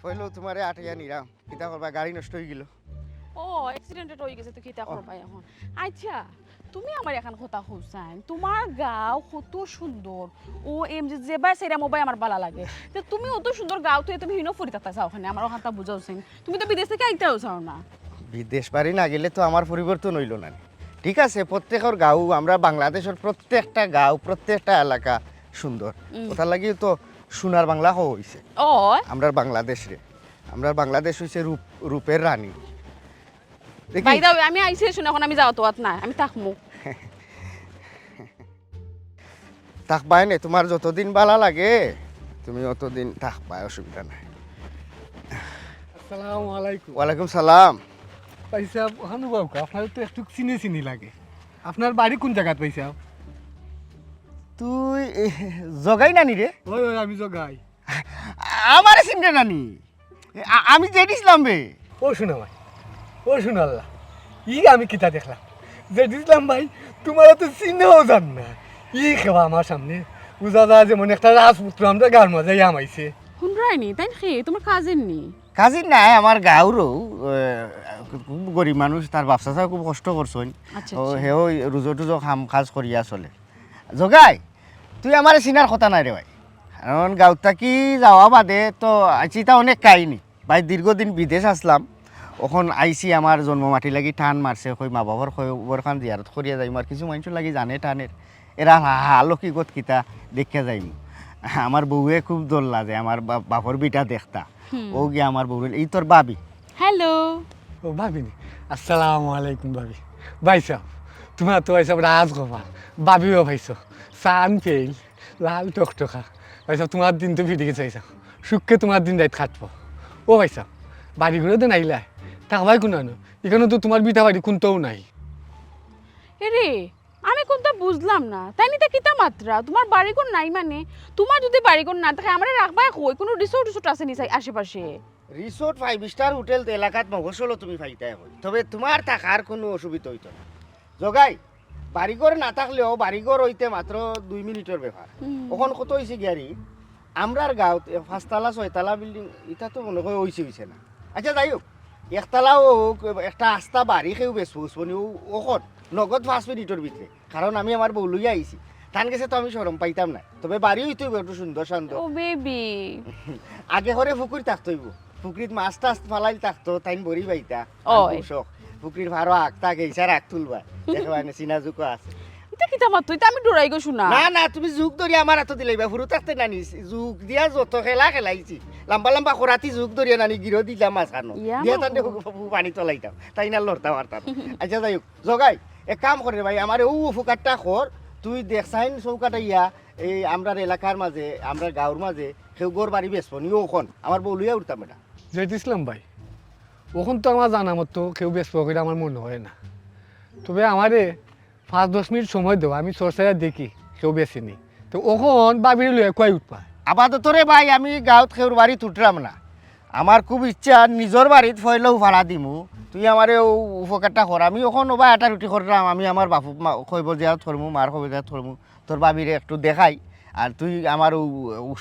হইলো তোমারে আটিয়া নিরাম কিতা করবা গাড়ি নষ্ট হয়ে গেল ও অ্যাক্সিডেন্ট হয়ে গেছে তো কিতা করবা এখন আচ্ছা তুমি আমার এখন কথা হুসাইন তোমার গাও কত সুন্দর ও এম যে যেবার সেরা মোবাইল আমার ভালো লাগে তো তুমি অত সুন্দর গাও তো তুমি হিনো ফুরি তাতা চাও ওখানে আমার ওখানটা বুঝাওছেন তুমি তো বিদেশ থেকে আইতেও চাও না বিদেশ বাড়ি না গেলে তো আমার পরিবর্তন হইল না ঠিক আছে প্রত্যেকের গাঁও আমরা বাংলাদেশের প্রত্যেকটা গাঁও প্রত্যেকটা এলাকা সুন্দর ওটার লাগিও তো সোনার বাংলা হইছে ও আমরা বাংলাদেশ হইছে রূপের রানী ভাই দাও আমি আইছি শুনে এখন আমি যাও তো না আমি থাকমু থাকবাই না তোমার যতদিন ভালো লাগে তুমি অতদিন থাকবাই অসুবিধা নাই আসসালামু আলাইকুম ওয়ালাইকুম সালাম পয়সা ওখানে বাবু আপনার তো একটু চিনি লাগে আপনার বাড়ি কোন জায়গাত পয়সা তুই জগাই নানি রে ওই ওই আমি জগাই আমার চিন্তা নানি আমি যে দিছিলাম বে ও শোনা ভাই ও শোনা আল্লাহ ই আমি কিতা দেখলাম যে দিছিলাম ভাই তোমার তো চিনেও জান না ই খেবা আমার সামনে বুঝা যায় যেমন একটা রাজপুত্র আমরা গার মাঝে আমাইছে শুনরাইনি তাই খে তোমার কাজের নি কাজিন নাই আমার গাঁওরও খুব গরিব মানুষ তার বাপসা খুব কষ্ট করছেন সেও রুজো টুজো কাম কাজ করিয়া চলে জগাই তুই আমার চিনার কথা নাই রে ভাই কারণ গাঁৱত থাকি যাওয়া বাদে তো চিতা অনেক কাহিনী ভাই দীর্ঘদিন বিদেশ আসলাম ওখন আইসি আমার জন্ম মাটি লাগি টান মারছে কই মা বাবার খবরখান জিয়ারত করিয়া যাইম আর কিছু মানুষ লাগি জানে টানের এরা আলোকিগত কিতা দেখিয়া যাইম আমার বউয়ে খুব দোল্লা যে আমার বাপর বিটা দেখতা ও গিয়া আমার বউ এই তোর বাবি হ্যালো ও ভাবিনি আসসালামু আলাইকুম ভাবি ভাই সাহেব তোমার তো ভাই সাহেব রাজগোপাল ভাবিও ভাইছো সান ফেল লাল টকটকা ভাই সাহেব তোমার দিন তো ভিডিকে চাইছা সুখকে তোমার দিন রাত খাটবো ও ভাই সাহেব বাড়ি ঘুরে তো নাইলা তা ভাই কোনো আনো এখানে তো তোমার বিটা বাড়ি কোনটাও নাই এরে আমি কোনটা বুঝলাম না তাই নিতে কিতা মাত্রা তোমার বাড়ি কোন নাই মানে তোমার যদি বাড়ি কোন না থাকে আমারে রাখবা কই কোনো রিসোর্ট আছে নি আশেপাশে রিসোর্ট 5 স্টার হোটেল তো এলাকাত মগসলো তুমি পাইতাই হয় তবে তোমার থাকার কোনো অসুবিধা হইতো না জগাই বাড়িঘর না থাকলেও বাড়িঘর হইতে মাত্র 2 মিনিটের ব্যাপার ওখন কত হয়েছে গিয়ারি আমরার গাঁৱত 5 তলা 6 তলা বিল্ডিং এটা তো মনে হয় হয়েছে না আচ্ছা যাই হোক একতলাও একটা আস্তা বাড়ি খেয়েও বেশ বুঝবনি ওখন নগদ 5 মিনিটের ভিতরে কারণ আমি আমার বউ লইয়া আইছি তান গেছে তো আমি সরম পাইতাম না তবে বাড়ি হইতে একটু সুন্দর শান্ত ও বেবি আগে ঘরে পুকুর থাকতইব পুকুরিত মাছ টাছ ফালাই থাকতো তাইন বড়ি পাইতা শখ পুকুরির ভাড়া আঁকতা গেইছা রাখ তুলবা দেখবা না চিনা জুকো আছে এটা কিতা মাত তুই তো আমি ডরাই গো শুনা না না তুমি জুক ধরি আমার হাতে দিলাইবা ফুরু থাকতে নানি জুক দিয়া যত খেলাইছি লম্বা লম্বা খরাতি জুক ধরিয়া নানি গিরো দিলাম মাছানো দিয়া তান পানি তলাইতাম তাই না লড়তাম আর তার আচ্ছা যাই হোক জগাই এক কাম করে ভাই আমার ও ফুকারটা খর তুই দেখছাইন চৌকাটা ইয়া এই আমরার এলাকার মাঝে আমরা গাঁওর মাঝে কেউ গোর বাড়ি বেসবো নি ওখন আমার বউ লইয়া উঠতাম এটা যেহেতু ইসলাম ভাই ওখান তো আমার জানা মতো কেউ ব্যস্ত করে আমার মনে হয় না তবে আমারে 5-10 মিনিট সময় দেবো আমি সরসাইয়া দেখি কেউ বেশিনি তো ওখন বাবির লইয়া কয় উঠবা আপাতত রে ভাই আমি গাঁৱত কেউর বাড়ি উঠলাম না আমার খুব ইচ্ছা নিজের বাড়িত ফয়লেও ভাড়া দিমু তুই আমার উপকারটা কর আমি ওখান ওবা এটা রুটি করলাম আমি আমার বাপু খৈব দেওয়া থরমু মার খৈব দেওয়া থরমু তোর বাবিরে একটু দেখাই আর তুই আমার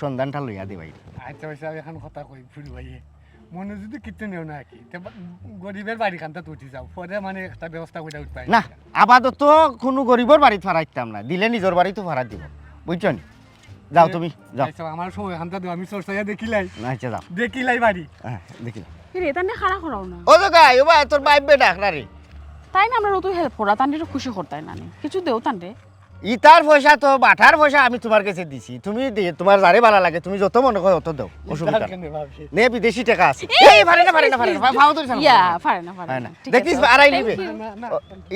সন্ধানটা লইয়া দে ভাই আচ্ছা ভাই সাহেব এখন কথা কই ফুল ভাইয়ে মনে যদি কিতে নেও না কি গরিবের বাড়ি খানটা উঠি যাও পরে মানে একটা ব্যবস্থা করে উঠপাই না আপাতত কোনো গরিবর বাড়িত ভাড়া দিতাম না দিলে নিজের বাড়িতে ভাড়া দিব বুঝছো নি যাও তুমি যাও আমার সময় খানটা দেও আমি সরসাইয়া দেখিলাই আচ্ছা যাও দেখিলাই বাড়ি হ্যাঁ দেখিলাম রে তানে খাড়া করাও না ও তো গাই ও ভাই তোর বাইবে ডাক না রে তাই না আমরা তো হেল্প করা তান খুশি করতাই না কিছু দেও তান রে ইতার পয়সা তো বাটার পয়সা আমি তোমার কাছে দিছি তুমি তোমার যারে ভালো লাগে তুমি যত মনে হয় অত দাও অসুবিধা নে বিদেশি টাকা আছে এই পারে না ফাও তো ইয়া পারে না দেখিস আড়াই নিবে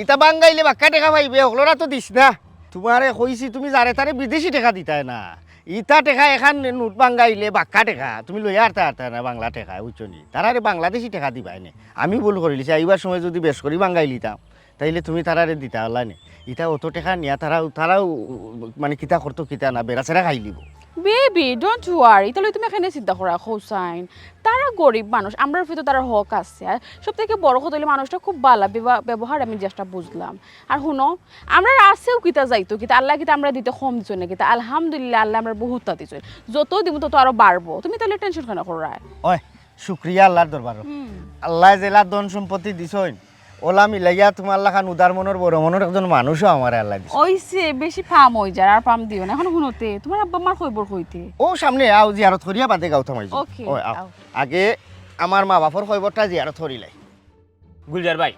ইতা বাঙ্গাইলে বাক্কা টাকা পাইবে ওগুলোরা তো দিস না তোমারে কইছি তুমি যারে তারে বিদেশি টাকা দিতাই না ইতা টাকা এখান নোট বাঙ্গাইলে বাক্কা টাকা তুমি লইয়া আরতা না বাংলা টাকা বুঝছো নি তারারে বাংলাদেশি টাকা দিবাই নে আমি ভুল করিলিছি এইবার সময় যদি বেশ করি বাঙ্গাই লিতাম তাইলে তুমি তারারে দিতা হলা নে ইটা অত টাকা নিয়া তারাও মানে কিতা করতো কিতা না বেড়াচেরা খাই লিব বেবি ডোন্ট ওয়ারি তাহলে তুমি এখানে চিন্তা করা হুসাইন তারা গরিব মানুষ আমরার ভিতরে তারা হক আছে আর সব থেকে বড় কথা হলে মানুষটা খুব ভালো ব্যবহার আমি যেটা বুঝলাম আর শুনো আমরা আছেও কিতা যাইতো কিতা আল্লাহ কিতা আমরা দিতে কম দিচ্ছ না কিতা আলহামদুলিল্লাহ আল্লাহ আমরা বহুতটা দিচ্ছ যত দিব তত আরো বাড়বো তুমি তাহলে টেনশন কেন করা ওই শুক্রিয়া আল্লাহর দরবার আল্লাহ জেলা ধন সম্পত্তি দিছইন ওলা মিলাইয়া তোমার লাখান উদার মনের বড় মনের একজন মানুষও আমার আল্লাহ দিছে ওইছে বেশি ফাম হই যায় আর পাম দিও না এখন শুনতে তোমার আব্বা মার কইবর কইতে ও সামনে আও জিয়ারত করিয়া বাদে গাও থামাই ওকে আগে আমার মা বাপর খবরটা জিয়ারত করিলাই গুলজার ভাই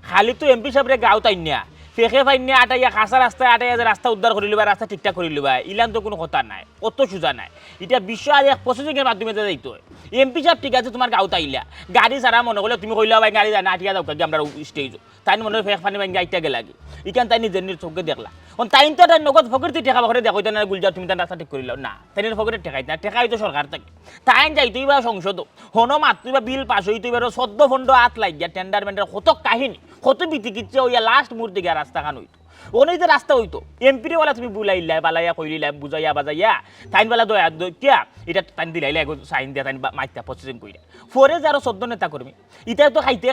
খালি তো এমপি সাহেবরে গাও তাই না ফেকে ফাইনে আটাইয়া কাঁচা রাস্তায় আটাইয়া যে রাস্তা উদ্ধার করিল বা রাস্তা ঠিকঠাক করিল বা ইলান তো কোনো কথা নাই অত সোজা নাই এটা বিশ্ব আজ এক প্রসেসিংয়ের মাধ্যমে যাইতো এমপি সাহেব ঠিক আছে তোমার গাও তাইলা গাড়ি ছাড়া মনে করলে তুমি কইলা ভাই গাড়ি না আটিয়া যাও কি আমরা স্টেজ তাই মনে হয় ফেক ফানি ভাই গাইটা গেলাগি ইখান তাই নিজের চোখে দেখলা তাই তো তাই নগদ ফকর তুই টেকা ফকরে দেখো না গুলজার তুমি তার রাস্তা ঠিক করিল না তাই ফকরে টেকাই না টেকাই তো সরকার থেকে তাই যাই তুই বা সংসদ হনো মাত তুই বা বিল পাস হই তুই বা 14 ফন্ড হাত লাগিয়া টেন্ডার মেন্ডার কত কাহিনী কত বিতিকিচ্ছে ওই লাস্ট মুহূর্তে গিয়া রাস্তা খান হইতো ওনেই যে রাস্তা হইতো এমপিরে বলা তুমি বুলাইলা বালাইয়া কইলিলা বুঝাইয়া বাজাইয়া তাইন বেলা দয়া কিয়া এটা তাইন দিলাইলা সাইন দিয়া তাইন মাইতা প্রসেসিং কইরা ফরে যে আরো 14 নেতা কর্মী এটা তো খাইতে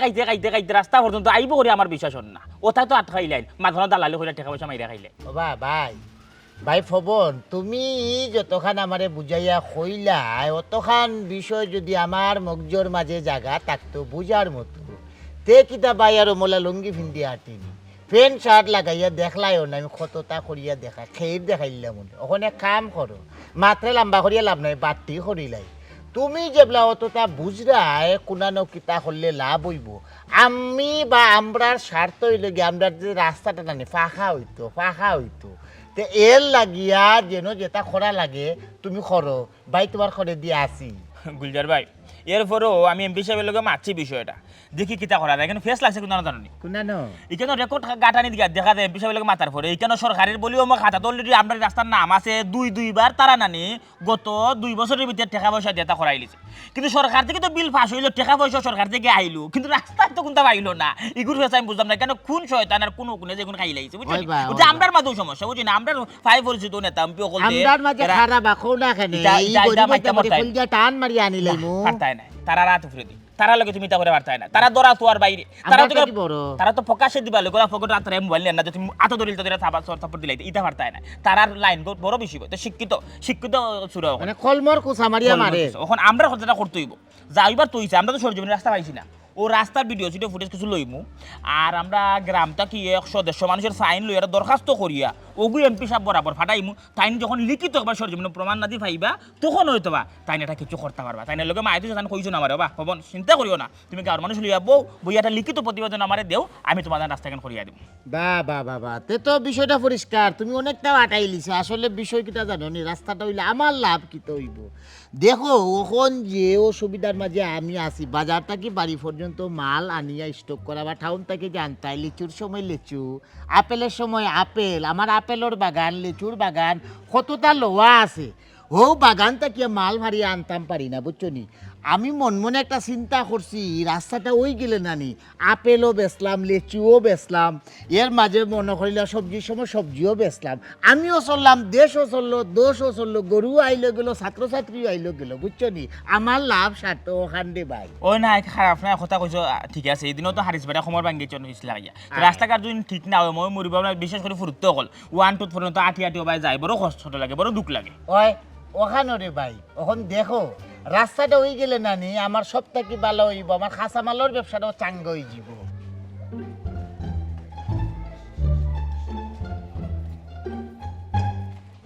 রাস্তা পর্যন্ত আইব করে আমার বিশ্বাস না ওটা তো আটকাইলাই মাঝখানে দালালি কইরা টাকা পয়সা মাইরা খাইলে বাবা ভাই ফবন তুমি যতখান আমারে বুঝাইয়া কইলা অতখান বিষয় যদি আমার মগজর মাঝে জায়গা থাকতো বুঝার মতো তে কিতা ভাই আর মোলা লুঙ্গি ফিন্দি আটিনি প্যান্ট শার্ট লাগাইয়া দেখলাইও না আমি কতটা করিয়া দেখা খেয়ে দেখাইলাম ওখানে কাম করো মাত্রে লম্বা করিয়া লাভ নাই বাড়তি করিলাই তুমি যেবলা অতটা বুঝরায় কোনানো কিতা করলে লাভ হইব আমি বা আমরার স্বার্থ হইলে গিয়ে আমরা যে রাস্তাটা টানি ফাঁকা হইতো তে এর লাগিয়া যেন যেটা করা লাগে তুমি করো ভাই তোমার করে দিয়ে আসি গুলজার ভাই এরপরও আমি এমপি সাহেবের লগে মারছি বিষয়টা দেখি কিতা করা যায় এখানে ফেস লাগছে কোনো জানি কোনানো এখানে রেকর্ড গাটানি দিয়া দেখা যায় এমপি সাহেবের লগে মাতার পরে এখানে সরকারের বলিও আমার খাতা তো অলরেডি আমরা রাস্তার নাম আছে দুইবার তারা নানি গত 2 বছরের ভিতরে টাকা পয়সা দিয়ে করাই লিছে কিন্তু সরকার থেকে তো বিল পাস হইলো টাকা পয়সা সরকার থেকে আইলো কিন্তু রাস্তায় তো কোনটা পাইলো না এগুলো ফেস আমি বুঝলাম না কেন কোন শয়তান আর কোন কোনে যেগুলো খাই লাইছে বুঝছেন ওটা আমরার মাঝেও সমস্যা বুঝছেন আমরা ফাইভ পরিচিত নেতা এমপি ওকল দে আমরার মাঝে খারাপ আখো না কেনে এই গরিবটা মরে ফুলজা টান মারি আনি লাইমু পারতাই না তারা রাত উফরে দি তারা লগে তুমি তা করে পারতাই না তারা দরা তোয়ার বাইরে তারা তো ফোকাসে দিবা লগে ফোকাস রাত রে মোবাইল না তুমি আতো দরিল তো দিরা থাবা সাপোর্ট দিলাই ইটা পারতাই না তারার লাইন বড় বেশি তো শিক্ষিত সুরা মানে কলমর কুসা মারিয়া মারে এখন আমরা কথাটা করতে হইব যাইবার তো হইছে আমরা তো সরজমিন রাস্তা পাইছি না ও রাস্তার ভিডিও সিডিও ফুটেজ কিছু লইমু আর আমরা গ্রামটা কি 100-150 মানুষের সাইন লই আর দরখাস্ত করিয়া ওগু এমপি সাহেব বরাবর ফাটাইমু তাইন যখন লিখিত একবার সরজমিন প্রমাণ না দি পাইবা তখন হয়তো বা তাইন এটা কিছু করতে পারবা তাইনের লগে মাইতো জান কইছো না আমারে বা হবন চিন্তা করিও না তুমি গাঁর মানুষ লইয়া বইয়াটা লিখিত প্রতিবেদন আমারে দেও আমি তোমাদের রাস্তা কেন করিয়া দিব বা তে তো বিষয়টা পরিষ্কার তুমি অনেকটা আটাই লিছো আসলে বিষয় কিটা জানো নি রাস্তাটা হইলে আমার লাভ কিতে হইব দেখো ওখন যে অসুবিধার মাঝে আমি আসি বাজারটা কি বাড়ি পর্যন্ত মাল আনিয়া স্টক করা বা টাউন থেকে জানতাই লিচুর সময় লিচু আপেলের সময় আপেল আমার আপেলের বাগান লিচুর বাগান কতটা লোয়া আছে ও বাগানটা কি মাল ভারিয়ে আনতাম পারি না বুঝছো নি আমি মনে একটা চিন্তা করছি রাস্তাটা ওই গেলে নানি আপেলও বেচলাম লিচুও বেচলাম এর মাঝে মনে করিলা সবজির সময় সবজিও বেচলাম আমিও চললাম দেশও চললো দোষও চললো গরু আইলো গেলো ছাত্রছাত্রীও আইলো গেলো বুঝছো নি আমার লাভ স্বার্থ ওখান দে ভাই ওই না খারাপ না কথা কইছো ঠিক আছে এদিনও তো হারিস বেটা সময় ভাঙ্গি চন হইছিল লাগিয়া রাস্তাঘাট যদি ঠিক না হয় মই মরিব না বিশেষ করে ফুরুত্ব হল 1-2 পর্যন্ত আটি ভাই যায় বড় কষ্ট লাগে বড় দুঃখ লাগে ওই ওখানে রে ভাই ওখান দেখো রাস্তাটা ওই গেলে নানি আমার সবটা কি ভালো হইব আমার খাসা মালের ব্যবসাটাও চাঙ্গা হয়ে যাব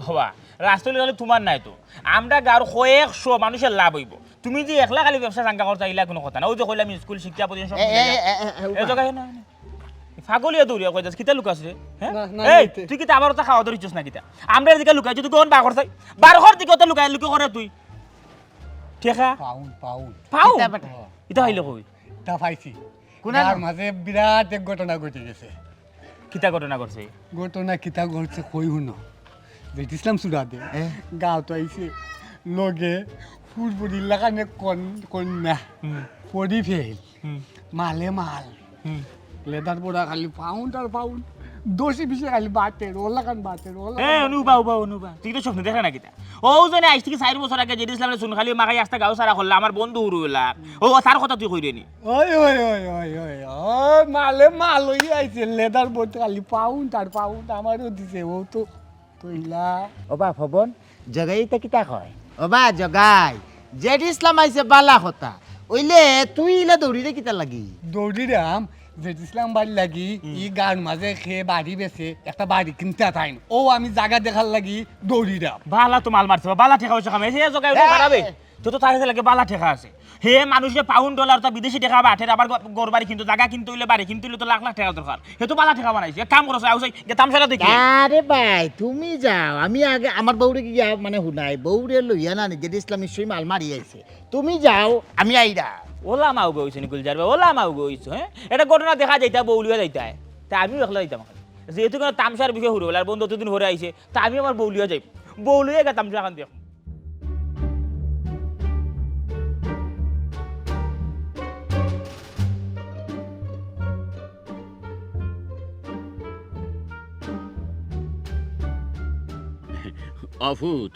হবা রাস্তা হলে তোমার নাই তো আমরা গাঁর 100 মানুষের লাভ হইব তুমি যে একলা খালি ব্যবসা চাঙ্গা করতে আইলা কোনো কথা না ওই যে কইলাম স্কুল শিক্ষা প্রতিষ্ঠান সব এই জায়গায় না ফাগলিয়া দৌড়িয়া কই যাস কিতা লুকাস রে হ্যাঁ এই তুই কি আবার তো খাওয়া ধরিছস না কিতা আমরা এদিকে লুকাই তুই কোন বাঘর চাই বাঘর দিকে তো লুকাই করে তুই ঠেকা পাউন এটা হইলো কই তা পাইছি কোনার মাঝে বিরাট এক ঘটনা ঘটে গেছে কিতা ঘটনা করছে ঘটনা কিতা ঘটছে কই হুনো দেখছিলাম সুরাতে গাঁও তো আইছে লগে ফুরফুরি লাগানে কন্যা পরি ফেল মালে মাল লেদার পোড়া খালি পাউন্ড আর পাউন্ড দোষী বিষয় খালি বাটের ওলাকান বাটের অনুবা তুই তো স্বপ্ন দেখা না কিতা ও জানে আইস থেকে 4 বছর আগে যেদিন ইসলামের শুন খালি মাখাই আস্তা গাও সারা করলা আমার বন্ধু উড়ুলা ও তার কথা তুই কই রেনি ওই মালে মাল হই আইছে লেদার বোট খালি পাউন্ড আর পাউন্ড আমারও দিছে ও তো তইলা ওবা ভবন জগাইটা কিতা কয় ওবা জগাই জেড ইসলাম আইছে বালা কথা ওইলে তুই ইলা দৌড়ি রে কিতা লাগি দৌড়িরাম যেটি ইসলাম বাড়ি লাগি ই গান মাঝে খেয়ে বাড়ি বেছে একটা বাড়ি কিনতে থাইন ও আমি জায়গা দেখার লাগি দৌড়িরাম বালা তো মাল মারছে বালা ঠেকা হয়েছে খামে সে জগায় খারাপে তো তো তার লাগে বালা ঠেকা আছে হে মানুষে পাউন্ড ডলার তা বিদেশি টাকা বাঠের আবার ঘর বাড়ি কিন্তু জায়গা কিনতে হইলে বাড়ি কিনতে হইলে তো লাখ লাখ টাকা দরকার হে তো বালা ঠেকা বানাইছে কাম করছ আউছে যে তামসাটা দেখি আরে ভাই তুমি যাও আমি আগে আমার বউরে গিয়া মানে হুনাই বউরে লইয়া না নিজে ইসলাম নিশ্চয়ই মাল মারি আইছে তুমি যাও আমি আইরা ওলা মাও গইছে নি গুলজার ভাই ওলা মাও গইছে হ্যাঁ এটা ঘটনা দেখা যাইতা বউলিয়া যাইতা তা আমি একলা যাইতাম যেহেতু কোনো তামসার বিষয় হলো আর বন্ধু দুদিন ঘরে আইছে তা আমি আমার বউলিয়া যাই বউলিয়া গা তামসা খান দেখ অভূত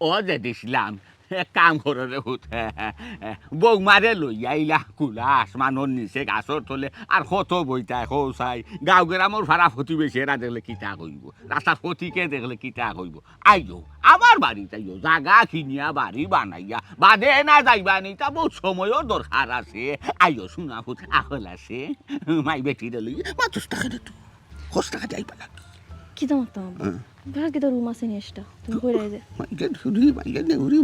ও যে দিছিলাম এক কাম করে রে ভূত বৌমারে লইয়া ইলা কুলা আসমানোর নিচে গাছর তলে আর কত বইতায় খোসাই গাঁও গ্রামর ভাড়া ফতি বেশি এরা দেখলে কিতা কইব রাস্তার ফতিকে দেখলে কিতা কইব আইও আমার বাড়িতে আইও জাগা কিনিয়া বাড়ি বানাইয়া বাদে না যাইবা নি তা বহুত সময়ও দরকার আছে আইও শোনা ভূত আহল আছে মাই বেটিরে লইয়া ৫০ টাকা দে তো ৫০ টাকা যাইবা লাগে কিতা মারতাম ঘর কিতা রুম আছে নি এটা তুমি কই রাইজে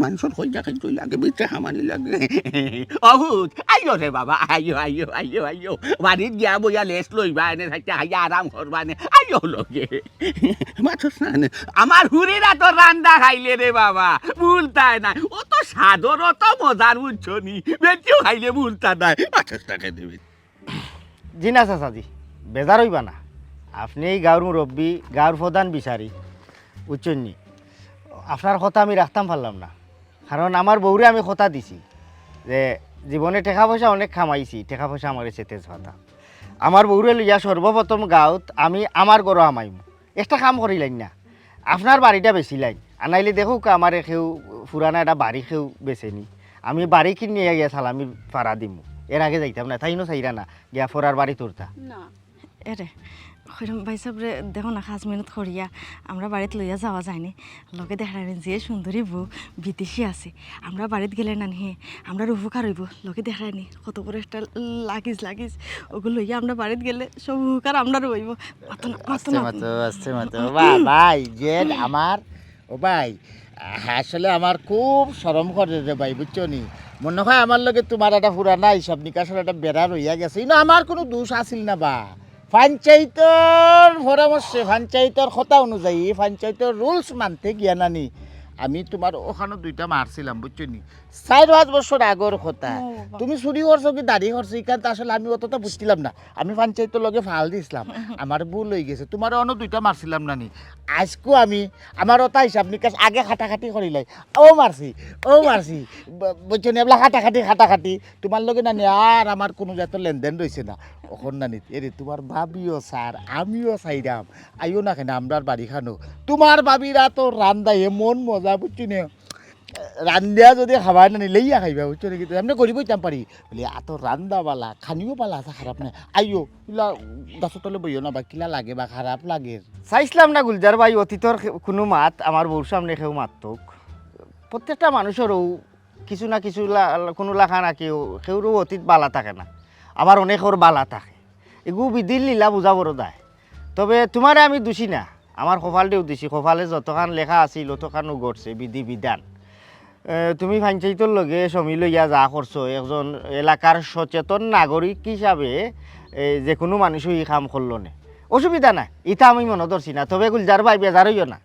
মানুষের হয়ে যাকে চলে লাগে বেঁচে হামানি লাগে অহুত আইও রে বাবা আইও আইও আইও আইও বাড়িত গিয়া বইয়া লেস লইবা এনে থাকতে হাইয়া আরাম করবা নে আইও লগে মাথস না আমার হুরিরা তো রান্দা খাইলে রে বাবা ভুলতায় নাই ও তো সাদর অত মজার বুঝছো নি বেটিও খাইলে ভুলতা নাই মাথস টাকা দেবে জি না চাচাজি বেজার হইবা না আপনি এই গাঁর মুরব্বী গাঁর প্রধান বিচারি উচ্চন্নি আপনার কথা আমি রাখতাম পারলাম না কারণ আমার বউরে আমি কথা দিছি যে জীবনে টাকা পয়সা অনেক খামাইছি টাকা পয়সা আমার এসে তেজ ভাতা আমার বউরে লইয়া সর্বপ্রথম গাঁত আমি আমার গরো আমাইম একটা কাম করিলাম না আপনার বাড়িটা বেশি লাইন আনাইলে দেখুক আমার কেউ পুরানা একটা বাড়ি কেউ বেছেনি আমি বাড়ি কিনে গিয়া সালামি পাড়া দিমু এর আগে যাইতাম না তাইনো চাইরা না গিয়া ফরার বাড়ি তুরতা না এরে হইরম ভাই সাবরে দেখো না 5 মিনিট করিয়া আমরা বাড়িতে লইয়া যাওয়া যায়নি লগে দেখালেন যে সুন্দরী বউ বিদেশি আছে আমরা বাড়িতে গেলে না হে আমরা উপকার হইব লগে দেখায়নি কত বড় একটা লাগিস ওগুলো লইয়া আমরা বাড়িতে গেলে সব উপকার আমরা রইব আস্তে মাতো ভাই যে আমার ও ভাই আসলে আমার খুব শরম করে রে ভাই বুঝছো নি মনে হয় আমার লগে তোমার একটা পুরানা হিসাব নিকাশের একটা বেড়া রইয়া গেছে কিন্তু আমার কোনো দোষ আসিল না বা পঞ্চায়েতের পরামর্শে পঞ্চায়েতের কথা অনুযায়ী পঞ্চায়েতের রুলস মানতে গিয়া নানি আমি তোমার ওখানে 2টা মারছিলাম বুঝছো নি 4-5 বছর আগর কথা তুমি চুরি করছো কি দাড়ি করছো এখান আসলে আমি অতটা বুঝছিলাম না আমি পঞ্চায়েতের লগে ফাল দিছিলাম আমার ভুল হয়ে গেছে তোমার অন্য 2টা মারছিলাম নানি আজকেও আমি আমার ওটা হিসাব নিকাশ আগে খাটাখাটি করিলাই ও মারছি বুঝছো নি এগুলা খাটাখাটি তোমার লগে নানি আর আমার কোনো জাত লেনদেন রয়েছে না ওখন নানি এরে তোমার ভাবিও স্যার আমিও চাইরাম আইও না কেন আমরার বাড়ি খানো তোমার ভাবিরা তো রান্দা এমন মজা বুঝছি না রান্দিয়া যদি খাবার না লইয়া খাইবা বুঝছো নাকি এমনি করিবই চাম পারি বলি এত রান্দা বালা খানিও পালা আছে খারাপ নাই আইও কিলা গাছের তলে বইও না বা কিলা লাগে বা খারাপ লাগে চাইছিলাম না গুলজার ভাই অতীতর কোনো মাত আমার বউর সামনে কেউ মাতক প্রত্যেকটা মানুষেরও কিছু না কিছু কোনো লেখা না কেউরও অতীত বালা থাকে না আবার অনেকের বালা থাকে এগুলো বিধির লীলা বুঝাবর দেয় তবে তোমারে আমি দোষী না আমার কপালটিও দোষী কপালে যতখান লেখা আছিল ততখানও ঘটছে বিধি বিধান তুমি পঞ্চায়েতের লগে সমি লইয়া যা করছো একজন এলাকার সচেতন নাগরিক হিসাবে যে কোনো মানুষও এই কাম করলো না অসুবিধা নাই ইটা আমি মনে ধরছি না তবে গুলজার ভাই বেজার হইও না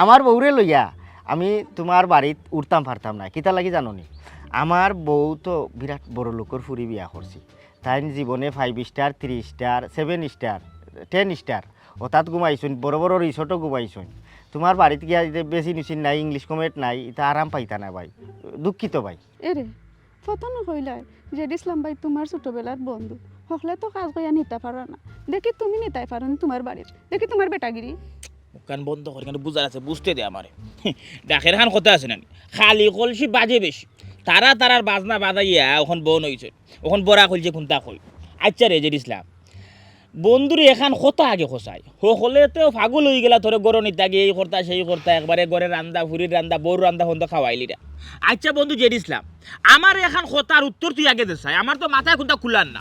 আমার বউরে লইয়া আমি তোমার বাড়িত উঠতাম পারতাম না কিতা লাগি জানো নি আমার বউ তো বিরাট বড় লোকের ফুরি বিয়া করছি তাই জীবনে 5 স্টার 3 স্টার 7 স্টার 10 স্টার অর্থাৎ ঘুমাইছুন বড় বড় রিসোর্টও ঘুমাইছুন তোমার বাড়িতে গিয়া বেশি নিচিন নাই ইংলিশ কমেট নাই এটা আরাম পাইতা না ভাই দুঃখিত ভাই এরে ফতন হইলাই যে ইসলাম ভাই তোমার ছোটবেলার বন্ধু হকলে তো কাজ কইয়া নিতে পারো না দেখি তুমি নিতাই পারো তোমার বাড়ির দেখি তোমার বেটাগিরি কান বন্ধ করে কেন বুঝার আছে বুঝতে দে আমারে ডাকের খান কথা আছে না খালি কলসি বাজে বেশি তারার বাজনা বাজাইয়া ওখান বোন হইছে ওখান বড়া কলছে খুনতা কই আচ্ছা রে যে ইসলাম বন্ধুরে এখান কত আগে খসাই সকলেতেও ফাগুল হয়ে গেলা ধরে গরনিত আগে এই কর্তা সেই কর্তা একবারে ঘরে রান্দা ফুরির রান্দা বউর রান্দা ফোন খাওয়াইলিরা আচ্ছা বন্ধু জেড ইসলাম আমার এখন কথার উত্তর তুই আগে দেশাই আমার তো মাথায় কোনটা খুলার না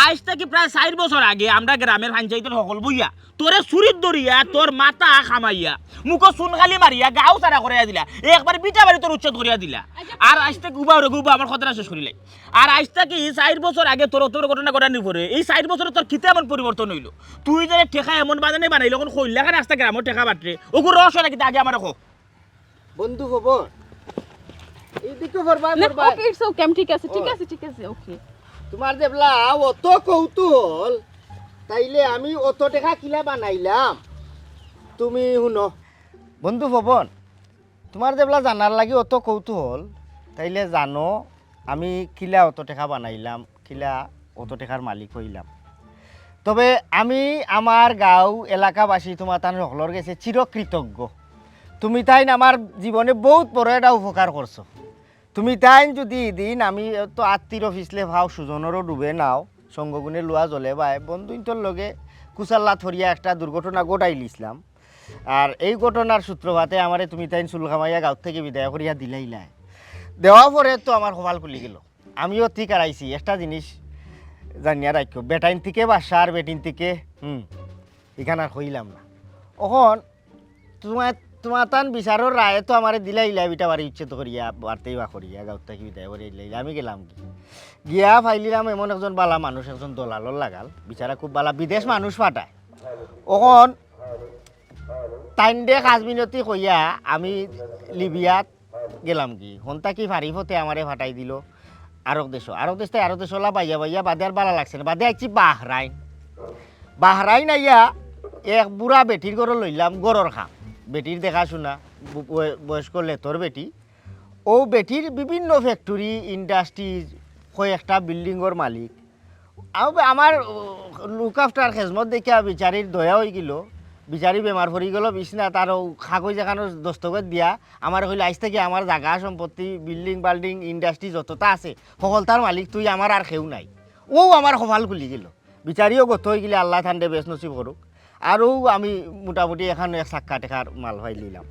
আজ থেকে প্রায় 4 বছর আগে আমরা গ্রামের পঞ্চায়েতের সকল বইয়া তোরে চুরিত ধরিয়া তোর মাথা খামাইয়া মুখ চুনখালি মারিয়া গাও চারা করিয়া দিলা একবার বিটা বাড়ি তোর উচ্ছেদ করিয়া দিলা আর আজ থেকে গুবা আমার কথাটা শেষ করিলাই আর আজ থেকে 4 বছর আগে তোর ঘটনা ঘটানির পরে এই 4 বছরে তোর কিতে এমন পরিবর্তন হইল তুই যে ঠেকা এমন বাজানে বানাইল এখন কইলা কেন রাস্তা গ্রামের ঠেকা বাটরে ওগুলো রহস্য নাকি আগে আমার রাখো বন্ধু খবর এইদিকে করবা না করবা ওকে ইটস ওকে ঠিক আছে ঠিক আছে ওকে তোমার যেবলা অত কৌতূহল তাইলে আমি অত টাকা কিলা বানাইলাম তুমি শুনো বন্ধু ভবন তোমার যেবলা জানার লাগি অত কৌতূহল তাইলে জানো আমি কিলা অত টাকা বানাইলাম কিলা অত টাকার মালিক হইলাম তবে আমি আমার গাঁও এলাকাবাসী তোমার তার সকলের কাছে চিরকৃতজ্ঞ তুমি তাই আমার জীবনে বহুত বড় একটা উপকার করছো তুমি তাই যদি দিন আমি তো আত্মীয় ফিসলে ভাও সুজনেরও ডুবে নাও সঙ্গগুণে লোয়া জ্বলে বাই বন্ধুত্বর লগে কুচাল্লা থরিয়া একটা দুর্ঘটনা ঘটাই লিছিলাম আর এই ঘটনার সূত্রপাতে আমারে তুমি তাই চুলখামাইয়া গাঁত থেকে বিদায় করিয়া দিলাইলাই দেওয়া পরে তো আমার কপাল খুলি গেল আমিও ঠিক আড়াইছি একটা জিনিস জানিয়া রাখো বেটাইন থেকে বাসা আর বেটিন থেকে এখানে আর হইলাম না এখন তোমার তান বিচারের রায় তো আমার দিলাইলা বিটা বাড়ি উচ্ছেদ করিয়া বাড়তেই বা করিয়া গাঁত থেকে বিদায় করে দিলাইলা আমি গেলাম কি গিয়া ফাইলিলাম এমন একজন বালা মানুষ একজন দলালর লাগাল বিচারা খুব বালা বিদেশ মানুষ পাঠায় ওখন টাইম ডে কাজ মিনতি কইয়া আমি লিবিয়াত গেলাম কি হন্তা কি ফারি ফতে আমারে ফাটাই দিল আরব দেশ ওলা বাইয়া বাদে আর বালা লাগছে না বাদে আইছি বাহরাইন আইয়া এক বুড়া বেটির ঘর লইলাম গরর খাম বেটির দেখাশোনা বয়স্ক লেতর বেটি ও বেটির বিভিন্ন ফ্যাক্টরি ইন্ডাস্ট্রিজ কয়েকটা বিল্ডিংর মালিক আমার লুক আফটার খেজমত দেখিয়া বিচারির দয়া হয়ে গেল বিচারি বেমার পড়ি গেল বিছনা তার কাগজ এখানে দস্তখত দিয়া আমার কইলে আইস থেকে আমার জায়গা সম্পত্তি বিল্ডিং ইন্ডাস্ট্রি যতটা আছে সকলতার মালিক তুই আমার আর কেউ নাই ও আমার কপাল খুলি গেল বিচারিও গত হয়ে গেলে আল্লাহ ঠান্ডে বেশ নসিব করুক আরও আমি মোটামুটি এখন এক চাক্কা টেকার মাল ভাই নিলাম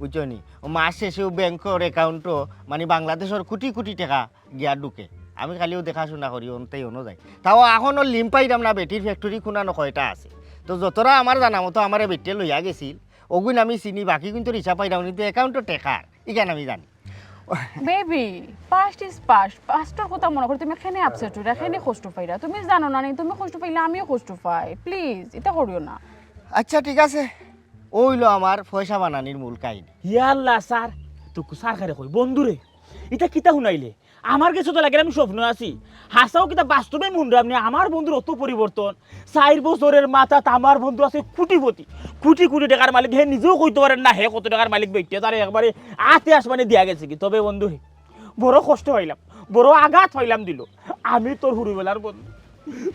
বুঝছো নি মাস শেষেও ব্যাংকর অ্যাকাউন্টও মানে বাংলাদেশের কোটি কোটি টাকা গিয়া ঢুকে আমি খালিও দেখাশোনা করি অন্তাই অন্য যাই তাও এখনও লিম পাইলাম না বেটির ফ্যাক্টরি খুনানো কয়টা আছে তো যতটা আমার জানা মতো আমার বেটিয়ে লইয়া গেছিল ওগুন আমি চিনি বাকি কিন্তু রিসা পাইলাম কিন্তু অ্যাকাউন্টও টেকার এখানে আমি জানি বেবি পাস্ট ইজ পাস্ট পাস্টর কথা মনে করে তুমি এখানে আপসেট হইরা এখানে কষ্ট পাইরা তুমি জানো না তুমি কষ্ট পাইলে আমিও কষ্ট পাই প্লিজ এটা করিও না আচ্ছা ঠিক আছে ওইলো আমার পয়সা বানানির মূল কাহিনী ইয়াল্লা স্যার তো স্যার খারে কই বন্ধুরে এটা কিতা শুনাইলে আমার কাছে তো লাগে আমি স্বপ্ন আছি হাসাও কিতা বাস্তবে মুন্ডা আপনি আমার বন্ধুর অত পরিবর্তন 4 বছরের মাথা আমার বন্ধু আছে কোটি টাকার মালিক হে নিজেও কইতে পারেন না হে কত টাকার মালিক বেটে তার একবারে আতে আসমানে দিয়া গেছে কি তবে বন্ধু বড় কষ্ট হইলাম বড় আঘাত হইলাম দিল আমি তোর হুড়িবেলার বন্ধু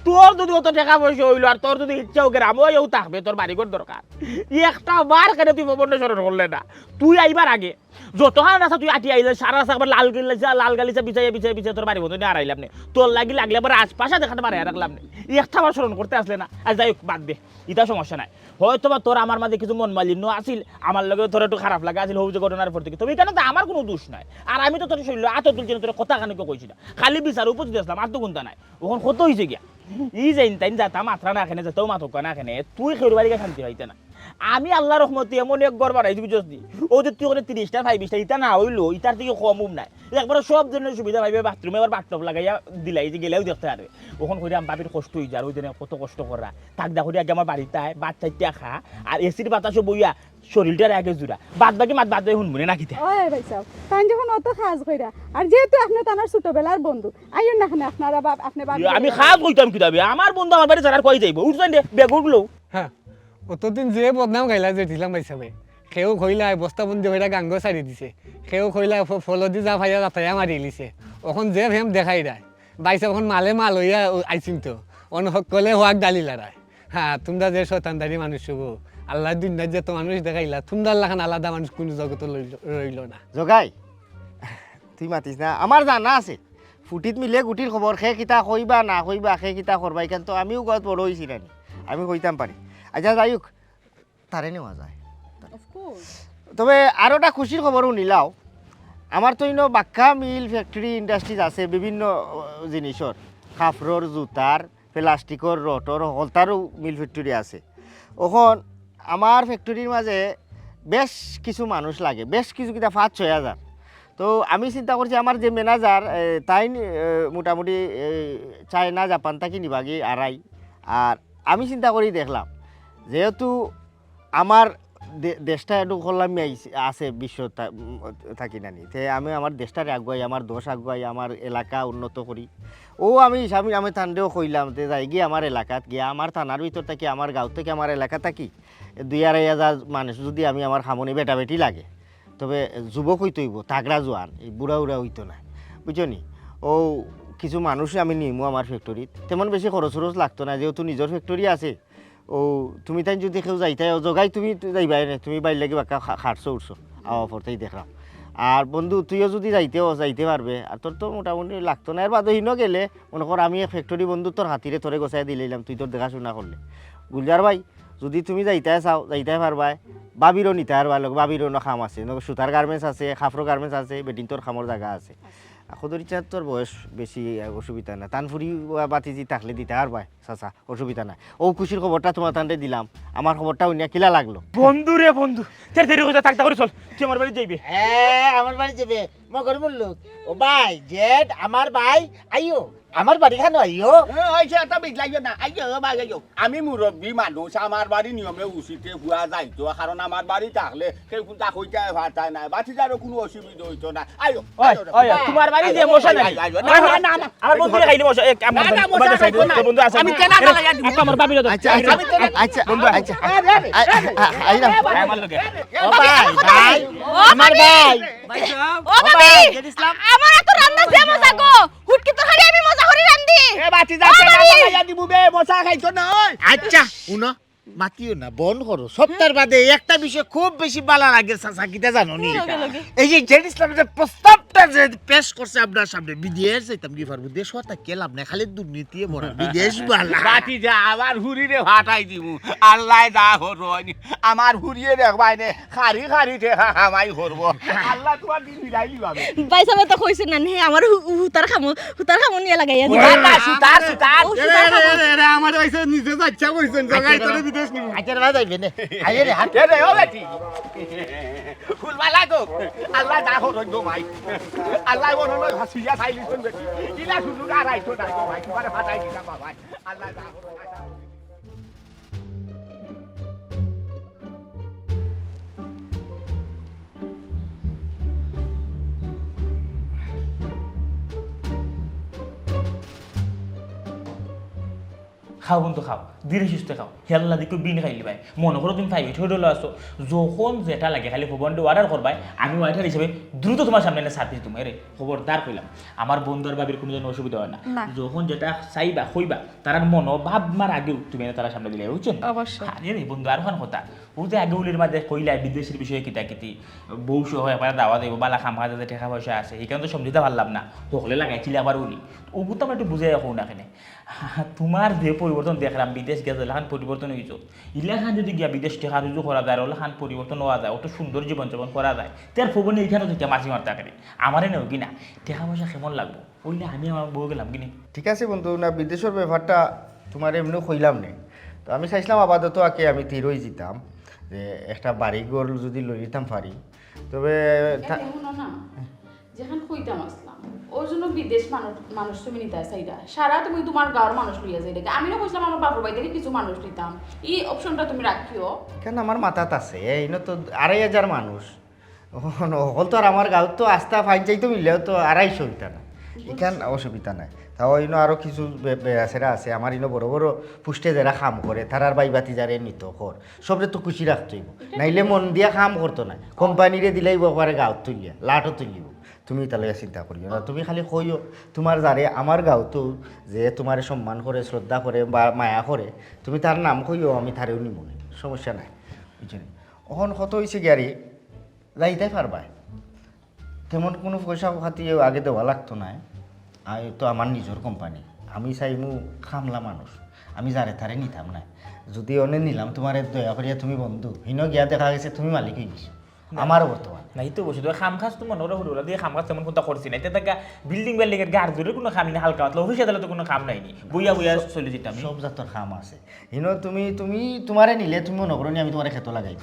তোর যদি অত টাকা পয়সা হইলো আর তোর যদি ইচ্ছা হোক আমিও থাকবে তোর বাড়িঘর দরকার একটা বার কেন তুই ভবন স্মরণ করলে না তুই আইবার আগে যতক্ষণ রাস্তা তুই আটি আইলে সারা রাস্তা একবার লাল গালিচা বিছাইয়া তোর বাড়ি বন্ধু নিয়ে আর আইলাম না তোর লাগলে আবার আশপাশে দেখাতে পারে রাখলাম না একটা বার স্মরণ করতে আসলে না আর যাই হোক বাদ দে এটা সমস্যা নাই হয়তো বা তোর আমার মাঝে কিছু মন মালিন্য আসিল আমার লগে তোর একটু খারাপ লাগা আসিল হবু যে ঘটনার পর থেকে তবে এখানে তো আমার কোনো দোষ নাই আর আমি তো তোর শরীর আত তুলছি না তোর কথা কানে কইছি না খালি বিচার উপস্থিত আসলাম আর তো গুনতা নাই ওখানে কত হয়েছে গিয়া ই যাইন তাইন যাতা মাত্রা না খেনে যেতেও মাথক না খেনে তুই খের বাড়িকে শান্তি হইতে না আমি আল্লাহ রহমতি এমন এক গড় বাড়াইছি বুঝছিস ও যে তুই ওখানে 30টা 25টা ইটা না হইলো ইটার থেকে কম নাই একবার সব ধরনের সুবিধা পাইবে বাথরুমে আবার বাথটব লাগাইয়া দিলাই যে গেলেও দেখতে পারবে ওখান করে আমার বাবির কষ্ট হয়ে যায় ওই দিনে কত কষ্ট করা থাক দেখো আগে আমার বাড়িতে আয় বাচ্চা খা আর এসির বাতাসও বইয়া শরীরটার আগে জোড়া বাদ বাকি বাদ শুনবো না কিতা ওই ভাই সাহেব তাই যখন অত খাস কইরা আর যেহেতু আপনি তানার ছোটবেলার বন্ধু আইন না আপনারা বাপ আপনি বাপ আমি খাস কইতাম কি দাবি আমার বন্ধু আমার বাড়ি ছাড়া কই যাইব উঠছেন দে বেগুড়লো হ্যাঁ অতদিন যে বদনাম গাইলা যে দিলাম হিসাবে সেও খইলা বস্তাবন্দি হইলা গাঙ্গ ছাড়ি দিছে সেও খইলা ফলদি যা ভাইয়া যাতায়া মারি লিছে এখন যে ভেম দেখাই দেয় বাইসা এখন মাল হইয়া আইসিন তো সকলে হোয়াক ডালি লড়াই হ্যাঁ তোমরা যে শতানদারি মানুষ হবো আল্লাহ দিন যে তো মানুষ দেখাইলা তোমরা আল্লাহান আলাদা মানুষ কোনো জগত রইল না জগাই তুই মাতিস না আমার জানা আছে ফুটিত মিলে গুটির খবর খে কিতা কইবা না কইবা খে কিতা করবা এখান তো আমিও গত বড় হয়েছি রানি আমি কইতাম পারি। আচ্ছা যাই হোক, তারে নেওয়া যায়। অফকোর্স। তবে আরও একটা খুশির খবরও নিলাও, আমার তো ইনো বাক্কা মিল ফ্যাক্টরি ইন্ডাস্ট্রিজ আছে বিভিন্ন জিনিসর, কাপড়র, জুতার, প্লাস্টিকর, রটর, হলতারও মিল ফ্যাক্টরি আছে। ওখন আমার ফ্যাক্টরির মাঝে বেশ কিছু মানুষ লাগে, বেশ কিছু কিনা 5-6 হাজার। তো আমি চিন্তা করছি আমার যে ম্যানেজার তাই মোটামুটি চায়না জাপান থাকি নিবাগি আড়াই। আর আমি চিন্তা করি দেখলাম যেহেতু আমার দেশটা একটু খোলাম আছে বিশ্ব থাকি নানি, তে আমি আমার দেশটারে আগুয়াই, আমার দোষ আগুয়াই, আমার এলাকা উন্নত করি। ও আমি হিসাবে আমি তান্ডেও কইলাম যে যাই গিয়ে আমার এলাকাত গিয়ে আমার থানার ভিতর থাকি, আমার গাঁও থেকে আমার এলাকা থাকি 2-2.5 হাজার মানুষ যদি আমি আমার খামনি বেটা বেটি লাগে, তবে যুবক হইতে হইব, তাগড়া জোয়ান, এই বুড়া উড়া হইতো না, বুঝছো নি। ও কিছু মানুষ আমি নিমু আমার ফ্যাক্টরিত, তেমন বেশি খরচ লাগতো না, যেহেতু নিজের ফ্যাক্টরি আছে। ও তুমি তাই যদি কেউ যাইতাই জগাই তুমি যাইবাই না, তুমি বাইর লাগি বাক্কা খাটছো উঠছো আওয়া পড়তেই দেখলাম। আর বন্ধু তুইও যদি যাইতে পারবে, আর তোর তো মোটামুটি লাগতো না। এর বাদে হিনো গেলে মনে কর আমি ফ্যাক্টরি বন্ধু তোর হাতিরে তোরে গোছাই দিলাম, তুই তোর দেখাশোনা করলে। গুলজার ভাই যদি তুমি যাইতে চাও যাইতে পারবা, বাবিরও নিতে পারবা, বাবিরও খাম আছে, সুতার গার্মেন্টস আছে, খাফরো গার্মেন্টস আছে, বেটিং তোর খামর জায়গা আছে। খুদরিচার তোর বয়স বেশি অসুবিধা নাই, তানফুরি বাতিজি থাকলে দিতে আর ভাই চাচা অসুবিধা নাই। ও খুশির খবরটা তোমার তান্ডে দিলাম, আমার খবরটা অন্য কিলা লাগলো। বন্ধু রে বন্ধু, দেরি হয়ে থাকতে করে চল, তুই আমার বাড়ি যাইবে। হ্যাঁ আমার বাড়ি যাবে, মই করে বললো ও ভাই জেড আমার ভাই আইও আমার বাড়ি খানো আইও। এটা বিট লাগবে না, আমি মুরব্বী মানুষ, আমার বাড়ি নিয়মে উচিতে হুয়া যাইতো, কারণ আমার বাড়ি থাকলে কেউ কোনটা কইতে ভাতায় নাই, বাচ্চারও কোনো অসুবিধা হইতো না। আইও তোমার বাড়ি দিয়ে মশা নাই, আমার বন্ধুরে খাইলে মশা বন্ধু আছে, আমি কেনা লাগা দিব আমার বাবির আচ্ছা আচ্ছা আচ্ছা আচ্ছা আইলাম আমার লগে ও ভাই ভাই আমার ভাই ও বাবি, আমার এত রান্না যে মজা গো, হুটকি তো খালি আমি মজা করি রান্ধি। এ বাতি যাচ্ছে না লাগা দিব বে, মশা খাইতো না। ওই আচ্ছা শুনো মাতিও না, বন করো। সপ্তাহের বাদে একটা বিষয় খুব বেশি ভালো লাগে চাচা, কিটা জানো নি? এই যে জেড ইসলামের যে প্রস্তাবটা যে পেশ করছে আপনার সামনে, বিদেশ যাইতাম কি পারবো, দেশ হতা কেলাম না, খালি দুর্নীতি মরা, বিদেশ বালা। বাতি যা আমার হুরিরে ভাটাই দিমু, আল্লাহ যা হরনি আমার হুরিয়ে দেখবাই নে, খারি খারি ঠেকা কামাই করব, আল্লাহ তোমার দিন বিদায় দিবাবে। ভাই সাহেব তো কইছে না হে আমার হুতার খামো নিয়ে লাগাইয়া দিবা। সুতার সুতার আমার হইছে নিজে যাচ্ছা কইছেন জগাই তোরে বিদেশ নিব। আচ্ছা না যাইবে না, আইয়ে রে হাত রে ও বেটি ফুলবালা গো, আল্লাহ যা হরনি গো ভাই, আল্লাহ বললো হাসিয়া খাইলিছন বেটি, ইলা শুধু গারাইতো না গো ভাই, তোমারে ফাটাই দিলাম ভাই, আল্লাহ যা হরনি। খাও বন্ধু খাও, ধীরে সুস্থে খাও, হেল্লা দিকে বিন খাইলি ভাই। মনে করো তুমি 5 হয়ে ডলো আসো, যখন যেটা লাগে খালি খবরটা অর্ডার করবাই, আমি ওয়াইটার হিসেবে দ্রুত তোমার সামনে এনে সার্ভিস তুমি। রে খবরদার কইলাম, আমার বন্ধুর বাবির কোনো যেন অসুবিধা হয় না, যখন যেটা চাইবা কইবা তার মনোভাব মার আগেও তুমি এনে তার সামনে দিলে, বুঝছেন? অবশ্যই। আরে রে বন্ধু আর কোন কথা, ও যে আগে উলির মাঝে কইলা বিদেশের বিষয়ে কিতা কিতি বউ সহ একবার দাওয়া দেবো, বালা খাম খাতে টাকা পয়সা আছে, এখানে তো সমঝিতে পারলাম না, হকলে লাগাইছিলে আবার উলি, ওগুলো তো আমার একটু বুঝাই রাখো না কেন। তোমার যে পরিবর্তন দেখলাম, বিদেশ গেছে এলাকান পরিবর্তন হয়েছ, ইলাখান যদি গিয়া বিদেশ টেকা রুজু করা যায়, ওলাখান পরিবর্তন হওয়া যায়, অত সুন্দর জীবনযাপন করা যায়, তার ফোবনে এইখানে থেকে মাঝি মারতে পারি আমারে নেও কিনা, টাকা পয়সা কেমন লাগবো, ওইলে আমি আমার বউ গেলাম কিনে। ঠিক আছে বন্ধু, না বিদেশের ব্যাপারটা তোমার এমনিও কইলাম নেই, তো আমি চাইছিলাম আপাতত আগে আমি তীরই যেতাম, যে একটা বাড়ি ঘর যদি লই যেতাম পারি, তবে না যেখান কইতাম আসলাম ওর জন্য বিদেশ মানুষ তুমি নিতে চাইরা, সারা তুমি তোমার গাঁর মানুষ লইয়া যাই দেখে, আমিও কইছিলাম আমার বাপর বাড়ি থেকে কিছু মানুষ নিতাম, এই অপশনটা তুমি রাখিও। কেন আমার মাথাত আছে এইনো তো 2,500 মানুষ, হল তো আর আমার গাঁত তো আস্থা ফাইন চাইতো মিললেও তো 250 হইতা না, এখান অসুবিধা নাই। তাও ইনো আরও কিছু বেড়াছেরা আছে আমার ইনো বড় বড় পুষ্টে যারা কাম করে, তারার বাই বাতি যারে নিত কর, সবরে তো খুশি রাখতেইব, নাইলে মন দিয়া কাম করতো না, কোম্পানিরে দিলেই পারে গাঁত তুলিয়া লাটও তুলিব। তুমি তাহলে চিন্তা করিও না, তুমি খালি কইও তোমার যারে আমার গাঁতো যে তোমার সম্মান করে, শ্রদ্ধা করে বা মায়া করে, তুমি তার নাম কইও, আমি তারেও নিব, সমস্যা নাই, বুঝছেন? এখন কত হয়েছে গাড়ি যাইতে পারবা, তেমন কোনো পয়সা খাতিয়ে আগে দেওয়া লাগতো না, তো আমার নিজের কোম্পানি, আমি চাইমু খামলা মানুষ, আমি যারে তারে নিতাম না যদি অনে নিলাম তোমার দয়া করিয়া তুমি বন্ধু হিনো গিয়া দেখা গেছে তুমি মালিক হয়ে গেছো আমারও বর্তমান নাই তো বসে তো খাম খাস তো মনে ওরা দিয়ে খাম খাস তেমন কোনটা করছি না এটা দেখা বিল্ডিং বিল্ডিংয়ের গাড় ধরে কোনো খাম না হালকা মাতলা অফিসে তাহলে তো কোনো খাম নাইনি বইয়া বইয়া চলে যেতাম সব জাতর খাম আছে হিনো তুমি তোমারে নিলে তুমি মনে করো নি আমি তোমার ক্ষেত লাগাই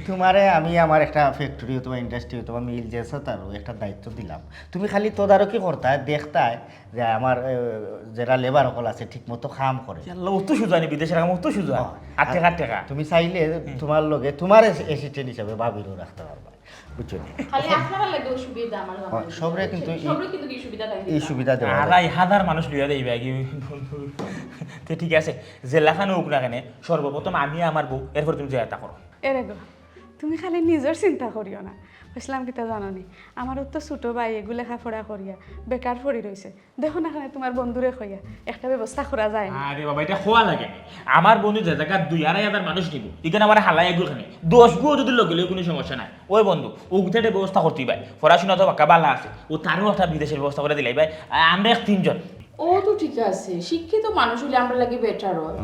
তোমারে আমি আমার একটা ফ্যাক্টরি অথবা ইন্ডাস্ট্রি অথবা মিল যে আছে তারও একটা দায়িত্ব দিলাম তুমি খালি তদারকি করতায় দেখতায় যে আমার যারা লেবার সকল আছে ঠিক মতো কাম করে আল্লাহ অত সুজা নি বিদেশের কাম অত সুজা আর টাকা তুমি চাইলে তোমার লগে তোমার অ্যাসিস্ট্যান্ট হিসাবে ভাবিরও রাখতে পারবা বুঝছো খালি আপনারা লাগে সুবিধা আমার সবরে কিন্তু কি সুবিধা এই সুবিধা দেওয়া আড়াই হাজার মানুষ লইয়া দেই ব্যাগি তো ঠিক আছে যে লেখানো হোক না কেন সর্বপ্রথম আমি আমার বউ এরপর তুমি জয়তা করো এরে গো তুমি খালি নিজের চিন্তা করিও না বুঝলাম কিতা জাননি আমারও তো ছোটো ভাই এগুলো লেখাপড়া করিয়া বেকার পড়ি রয়েছে দেখো না খানে তোমার বন্ধুরে কইয়া একটা ব্যবস্থা করা যায় না আরে বাবা এটা খোয়া লাগে আমার বন্ধু যে জায়গা 2-2.5 মানুষ নিব এখানে আমার হালাই এগুলো খানে 10 গুও যদি লগেলেও কোনো সমস্যা নাই ওই বন্ধু ও উঠে ব্যবস্থা করতেই ভাই পড়াশোনা তো বাঁকা বালা আছে ও তারও একটা বিদেশের ব্যবস্থা করে দিলাই ভাই আমরা 3 জন ও তো ঠিক আছে শিক্ষিত মানুষ হলে আমরা লাগি বেটার হয়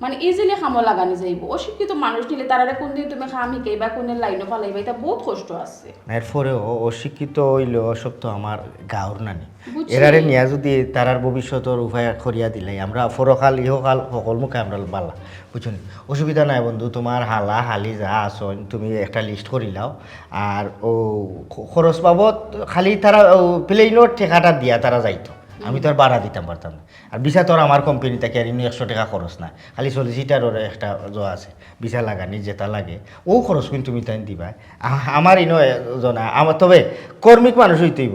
মানে ইজিলি খামো লাগানি যাইব অশিক্ষিত মানুষ নিলে তারা কোনদিন তুমি খাম শিখাইবা কোন লাইনও ফালাইবা এটা বহুত কষ্ট আছে এরপরেও অশিক্ষিত হইলে সব তো আমার গাঁর নানি এরারে নিয়া যদি তারার ভবিষ্যতের উপায় করিয়া দিলাই আমরা ফরকাল ইহকাল সকল মুখে আমরা বালা বুঝুন অসুবিধা নাই বন্ধু তোমার হালা হালি যা আসন তুমি একটা লিস্ট করিলাও আর ও খরচ বাবদ খালি তারা প্লেইনোর ঠেকাটা দিয়া তারা যাইতো আমি তো আর ভাড়া দিতাম পারতাম না আর বিছা তোর আমার কোম্পানি থেকে আর ইনি 100 টাকা খরচ না খালি সলিসিটারও একটা আছে বিছা লাগানি যেটা লাগে ও খরচ কিন্তু তুমি তাই দিবা আমার ইনো জনা আমার তবে কর্মিক মানুষ হইতেইব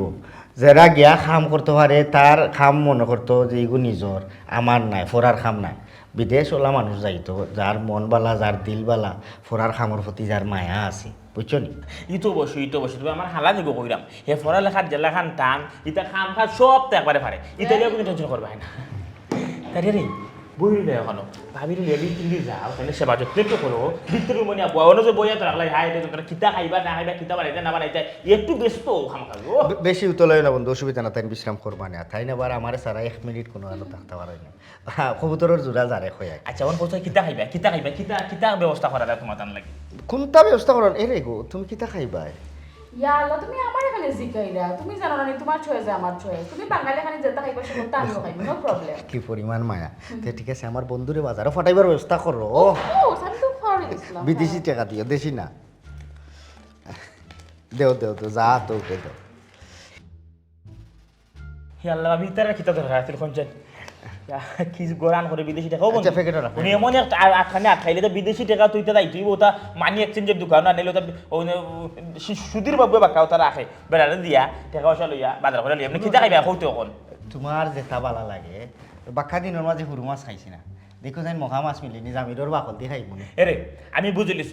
যারা গিয়া খাম করতে পারে তার খাম মনে করতো যে এগুলো নিজর আমার নাই ফোরার খাম নাই বিদেশ ওলা মানুষ যাইতো যার মন বালা যার দিল বালা ফোরার খামর প্রতি যার মায়া আছে বুঝছো নি ইতো বসু তুমি আমার হালা দিগো কইরাম হে পড়ালেখার জেলাখান টান ইটা খাম খা সব তো একবারে পারে ইটা নিয়ে কোনো টেনশন করবে না তাই রে বইলে এখনো ভাবির লেবি কিলি যাও তাহলে সেবা যত্ন তো করো ভিতরে মনে বয়নো যে বইয়া তো রাখলাই হাই রে তোরা কিতা খাইবা না খাইবা কিতা বানাইতে না বানাইতে একটু ব্যস্ত খাম খাবো বেশি উতলয় না বন্ধু অসুবিধা না তাই বিশ্রাম করবা না তাই না বার আমার সারা 1 মিনিট কোনো আলো থাকতে পারে না কবুতরের জোড়া যারে খয়া আচ্ছা ওর কোথায় কিতা খাইবা কিতা ব্যবস্থা করা যায় তোমার তান লাগে কোনটা ব্যবস্থা করার এরে গো তুমি কিতা খাইবা ইয়া আল্লাহ তুমি আমার এখানে জিকাইরা তুমি জানো না তোমার চয়েস আমার চয়েস তুমি বাঙালি এখানে যেটা খাইবা সেটা আমিও খাইব নো প্রবলেম কি পরিমাণ মায়া তো ঠিক আছে আমার বন্ধুরে বাজারে ফাটাইবার ব্যবস্থা করো ও আমি তো ফর ইসলাম বিদেশি টাকা দিও দেশি না দেও যা তো উঠে দাও হে আল্লাহ ভিতরে কিতা দরকার আছে কোনছেন কি গোরান করে বিদেশি টাকা আচ্ছা প্যাকেটে রাখো উনি এমন একটা আটখানে আটখাইলে তো বিদেশি টাকা তুইতে যাই তুই ওটা মানি এক্সচেঞ্জের দোকান না নিলে সুধীর বাবু বাক্কাও তারা রাখে বেড়ালে দিয়া টাকা পয়সা লইয়া বাজার করে লিয়া আপনি কিতা খাইবা কইতে এখন তোমার যেটা বালা লাগে বাক্কা দিনের মাঝে হুরু মাছ খাইছি না দেখো যাই মহা মাছ মিলিনি জামিরোর বাকল দিয়ে খাইব না এরে আমি বুঝলিস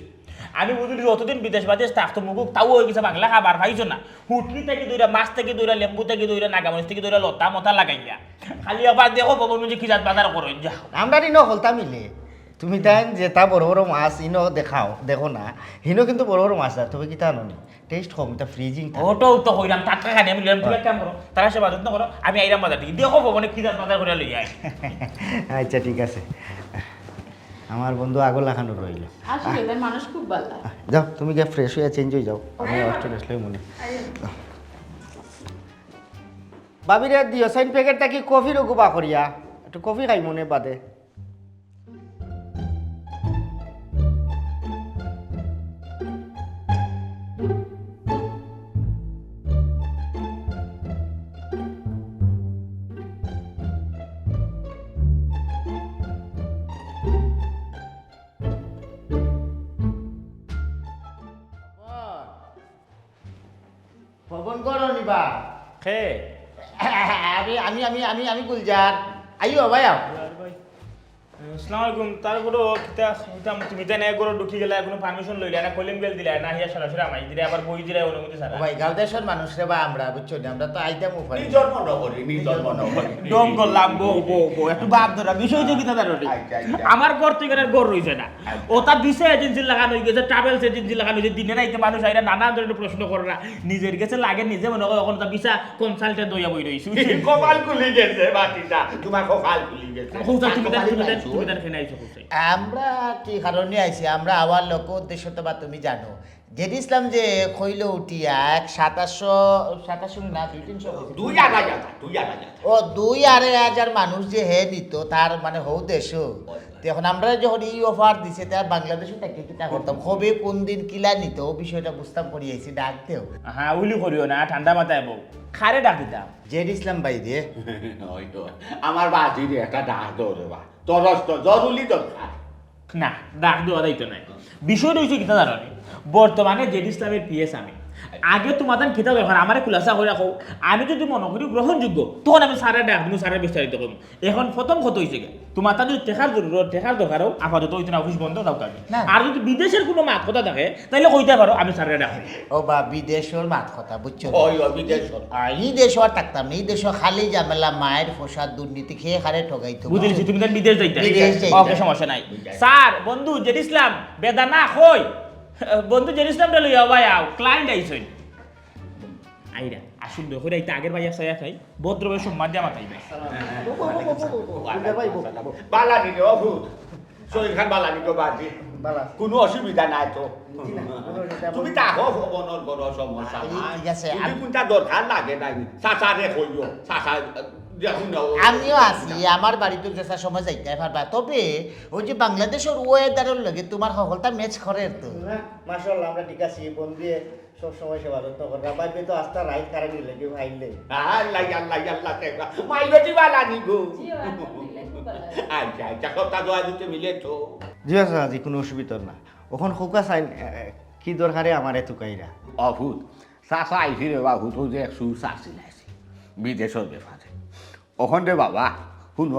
অতদিন বিদেশ বাদেশ থাকতো মুখ তাও হয়ে গেছে বাংলা খাবার পাইছো না হুটনি থেকে দইরা মাছ থেকে দইরা লেম্বু থেকে দইরা নাগামরিচ থেকে দইরা লতা মতা লাগাইয়া খালি আবার দেখো বাবু যে কি জাত বাজার করো যা আমরা ইনো হলতা মিলে তুমি তাই যেটা বড় বড় মাছ ইনো দেখাও দেখো না হিনো কিন্তু বড় বড় মাছ আর তবে কিতা আনি টেস্ট কম এটা ফ্রিজিং ওটাও তো হইলাম টাটকা খানি আমি লেম্বু কাম করো তারা সে বাজার করো আমি আইরাম বাজার থেকে দেখো বাবু কি জাত বাজার করে লই আই আচ্ছা ঠিক আছে আমার বন্ধু আগল লাগানো রইল আসলে তাই মানুষ খুব ভালো যাও তুমি গিয়ে ফ্রেশ হয়ে চেঞ্জ হয়ে যাও আমি অস্ট্রেলিয়া আসলে মনে বাবিরে দিও সাইন প্যাকেটটা কি কফির গুবা করিয়া একটু কফি খাই মনে বাদে ভবন করো নিবা খে আমি আমি আমি আমি আমি গুলজার আইও ভাই আসসালামু আলাইকুম তারপরে তুমি জানে একবার ঢুকি গেলে কোনো পারমিশন লইলে না কলিং বেল দিলে না হিয়া সরাসরি আমাই দিলে আবার বই দিলে অনুমতি ছাড়া ভাই গাঁও দেশের মানুষ রে বা আমরা বুঝছো না আমরা তো আইতাম উপরে জন্ম নগরী জন্ম নগরী ডং করলাম বো একটু বাপ ধরা বিষয় যে কিতা জানো আমার ঘর থেকে ঘর রইছে না ও তার দিছে এজেন্সি লাগানো হয়ে গেছে ট্রাভেলস এজেন্সি লাগানো হয়েছে দিনে রাইতে মানুষ আইরা নানা ধরনের প্রশ্ন করে না নিজের কাছে লাগে নিজে মনে করে এখন তার ভিসা কনসালটেন্ট হইয়া বই রইছি কপাল খুলি গেছে বাটিটা তোমার কপাল খুলি গেছে তুমি তার খেয়ে আইছো কোথায় আমরা কি কারণে আইছি আমরা আওয়ার লোক উদ্দেশ্য তো বা তুমি জানো জেড ইসলাম যে খইল উঠিয়া 2700 না 300 ও 2,500 মানুষ যে হে নিত তার মানে হৌ দেশ এখন আমরা যখন এই অফার দিছে তার বাংলাদেশে তাকে কিতা করতাম কবে কোন দিন কিলা নিত ও বিষয়টা বুঝতাম করি আইছি ডাকতেও হ্যাঁ উলি করিও না ঠান্ডা মাথায় বউ খারে ডাক দিতাম জেড ইসলাম ভাই রে আমার বাজির একটা ডাক দৌড়ে বা তরস তো জরুরি দরকার না ডাক দেওয়া দায়িত্ব নাই বিষয় রয়েছে কিতা জানো বর্তমানে জেড ইসলামের পিএস আমি আগে তোমাদের কিতাব এখন আমার খুলাসা করে রাখো আমি যদি মনে করি গ্রহণযোগ্য তখন আমি সারা ডাক দিব সারা বিস্তারিত করবো এখন প্রথম কত হয়েছে তোমার তার যদি টেকার জরুরত টেকার দরকারও আপাতত ওই দিন অফিস বন্ধ দাও কাজে আর যদি বিদেশের কোনো মাত কথা থাকে তাহলে কইতে পারো আমি সারা ডাক ও বা বিদেশের মাত কথা বুঝছো ওই বিদেশ এই দেশ আর থাকতাম না এই দেশ খালি ঝামেলা মায়ের ফসাদ দুর্নীতি খেয়ে খারে ঠগাইতো বুঝেছি তুমি তার বিদেশ যাইতে বিদেশ যাইতা। ওকে সমস্যা নাই স্যার বন্ধু জেড ইসলাম বেদানা কই বন্ধু জেড ইসলামটা লইয়া ভাই আও ক্লায়েন্ট আইছেন আইরা আসুন দেখো রাইতে আগের ভাইয়া সায়া খাই ভদ্রভাবে সম্মান দিয়ে মাথাই ভাই বালানি রে অভূত শরীর খান বালানি গো বাজি কোনো অসুবিধা নাই তো তুমি তাহো বনর বড় সমস্যা ঠিক আছে, তুমি কোনটা দরকার লাগে নাই চাচারে কইও চাচা আমিও আছি আমার বাড়িতে যেসা সময় যাইতে পারবা তবে ওই যে বাংলাদেশের ওয়েদারের লগে তোমার সকলটা ম্যাচ করে তো মাশাআল্লাহ আমরা ঠিক আছি বন্ধু সব সময় সেবা যত্ন কররা বাইরে তো আস্তা রাইট কারণে লাগে ভাইলে আল্লাহ আল্লাহ আল্লাহ তেবা মাইলতি বালানি গো আচ্ছা আচ্ছা কথা দোয়া দিতে মিলে তো জি আছে আজি কোনো অসুবিধা না ওখন খোকা চাইন কি দরকারে আমারে তুকাইরা অভূত চাচা আইসি রে বাবু তো যে একশো চাষি লাইছি বিদেশের ব্যাপারে ওখান রে বাবা শুনো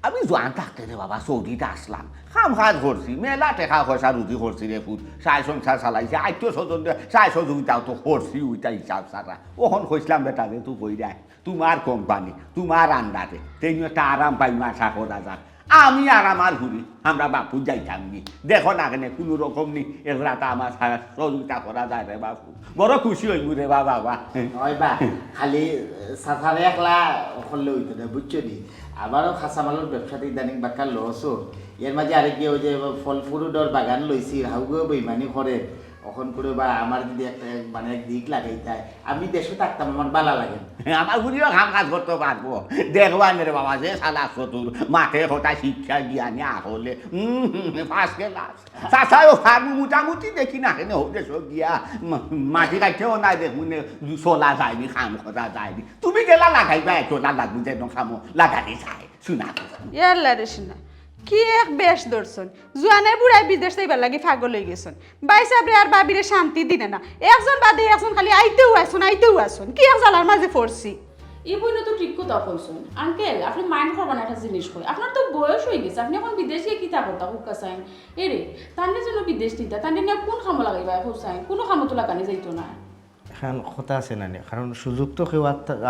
আমি জোয়ান থাকতে রে বাবা সৌদিতে আসলাম কাম কাজ করছি মেলা টেকা পয়সা রুজি করছি রে ফুট সাই সংসার চালাইছি আত্মীয় স্বজন সাই সহযোগিতাও তো করছি ওইটা হিসাব সারা ওখন কইসলাম বেটা রে তুই কই দেয় তোমার কোম্পানি তোমার আন্ডারে তেমনি একটা আরাম পাই আশা করা যাক আমি আর আমার ঘুরি আমরা বাপু যাইতাম নি দেখো না কেন কোনো রকম নি এগুলাটা আমার সহযোগিতা করা যায় রে বাপু বড় খুশি হইব রে বাবা ওই বা খালি সাফারে একলা করলে হইতো না বুঝছো নি আমারও খাসামালের ব্যবসাতে ইদানিং বাক্কা লসও এর মাঝে আরেক ওই যে ফল ফুরুডর বাগান লইছি হাউগেও বেইমানি করে অখন করে বা আমার যদি একটা মানে এক দিক লাগাই যায় আমি দেশে থাকতাম আমার বালা লাগে আমার ঘুরিও কাম কাজ করতে পারবো দেখবান রে বাবা যে সালা চতুর মাঠে হতা শিক্ষা জ্ঞানী আহলে ফার্স্ট ক্লাস চাচাও ফার্ম মোটামুটি দেখি না কেন দেশ গিয়া মাটি কাটতেও নাই দেখুন চলা যায়নি কাম করা যায়নি তুমি গেলা লাগাইবা চলা লাগবে যেন কামো লাগানি চাই শুনা ইয়াল্লা রে শোনা কি এক বেশ দর্শন জুয়ানে বুড়াই বিদেশ যাইবার লাগি পাগল হয়ে গেছেন ভাই সাহেবরে আর বাবিরে শান্তি দিনে না একজন বাদে একজন খালি আইতেও আসুন কি এক জ্বালার মাঝে পড়ছি এই বইটা তো ঠিক কথা কইছেন আঙ্কেল আপনি মাইন্ড করবেন একটা জিনিস কই আপনার তো বয়স হয়ে গেছে আপনি এখন বিদেশে কি তা করতা হুক্কা চাইন এরে তান্ডে জন্য বিদেশ দিতা তান্ডে নিয়ে কোন খামো লাগাইবা হুসাইন কোনো খামো তো লাগানি যাইতো না এখন কথা আছে না কারণ সুযোগ তো কেউ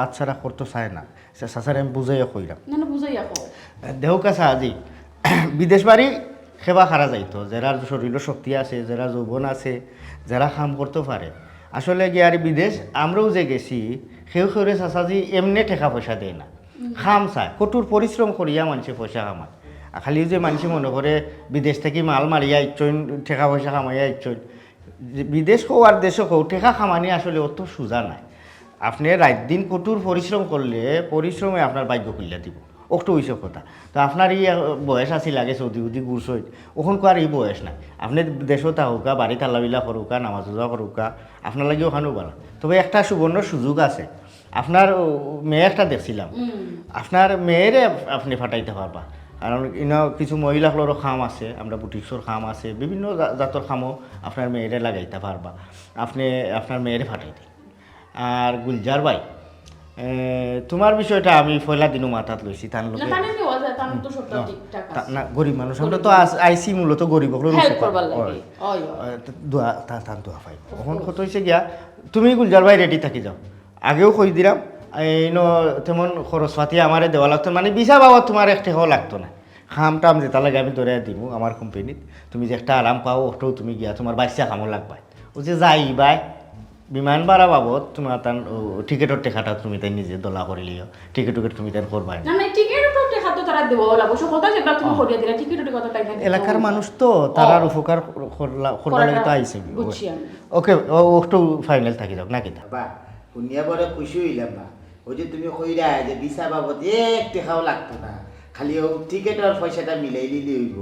আচ্ছারা করতে চায় না চাচারে আমি বুঝাইয়া কইলাম না না বুঝাইয়া কও দেহ কাছা আজি বিদেশ বাড়ি সেবা খারা যাইতো যারা শরীর শক্তি আছে যারা যৌবন আছে যারা কাম করতে পারে আসলে গিয়ে আর বিদেশ আমরাও যে গেছি সেও সেরে চাচাজি এমনি টাকা পয়সা দেয় না খাম চায় কঠোর পরিশ্রম করিয়া মানুষে পয়সা কামায় খালি যে মানুষে মনে করে বিদেশ থেকে মাল মারিয়া ইচ্ছন টাকা পয়সা কামাইয়া ইচ্ছন বিদেশ হোক আর দেশ হোক টাকা কামানি আসলে অত সোজা নাই আপনি রাত দিন কঠোর পরিশ্রম করলে পরিশ্রমে আপনার ভাগ্য খুলিয়া দিব অক্টো হইসব কথা তো আপনার এই বয়স আছে লাগে সৌদি উদি গুড়ছই ওখানকার আর এই বয়স নাই আপনি দেশও থাকুকা বাড়ি তাল্লাবিলা করুকা নামাজ রোজা করুকা আপনার লাগে ওখানেও ভালো তবে একটা সুবর্ণ সুযোগ আছে আপনার মেয়ে একটা দেখছিলাম আপনার মেয়েরে আপনি ফাটাইতে পারবা কারণ কিছু মহিলাগুলোরও খাম আছে আমরা বুটিক্সর খাম আছে বিভিন্ন জাতর খামও আপনার মেয়েরে লাগাইতে পারবা আপনি আপনার মেয়েরে ফাটাইতে আর গুলজার ভাই তোমার বিষয়টা আমি পয়লা দিনও মাথাত লইছি তার লোকে না কি হওয়া যায় তার তো সবটা ঠিকঠাক আছে না গরিব মানুষ আমরা তো আইসি মূলত গরিব হেল্প করবার লাগে ওই দোয়া তার দোয়া পাই এখন কত হয়েছে গিয়া তুমি গুলজার ভাই রেডি থাকি যাও আগেও কই দিলাম এই তেমন খরচ পাতি আমারে দেওয়া লাগতো মানে বিশা বাবা তোমার একটা হওয়া লাগতো না খাম টাম যেটা লাগে আমি ধরে দিব আমার কোম্পানিত তুমি যে একটা আরাম পাও ওটাও তুমি গিয়া তোমার বাইশা খামো লাগবাই ও যে যাই বাই বিমান ভাড়া বাবদ তোমার তার টিকেটের টেকাটা তুমি তাই নিজে দলা করে লিও টিকেট তুমি তাই করবাই না না টিকেট তো টেকা তো তারা দেব লাগো সব কথা যেটা তুমি করিয়া দিলা টিকেটের কথা তাই না এলাকার মানুষ তো তারার উপকার করবার লাগে তো আইছে বুঝছি আমি ওকে ওটাও ফাইনাল থাকি যাও নাকি বাবা শুনিয়া বড় খুশি হইলাম না ওই যে তুমি কইরা যে ভিসা বাবদ এক টাকাও লাগতো না খালি ও টিকেটের পয়সাটা মিলাই দিলে হইব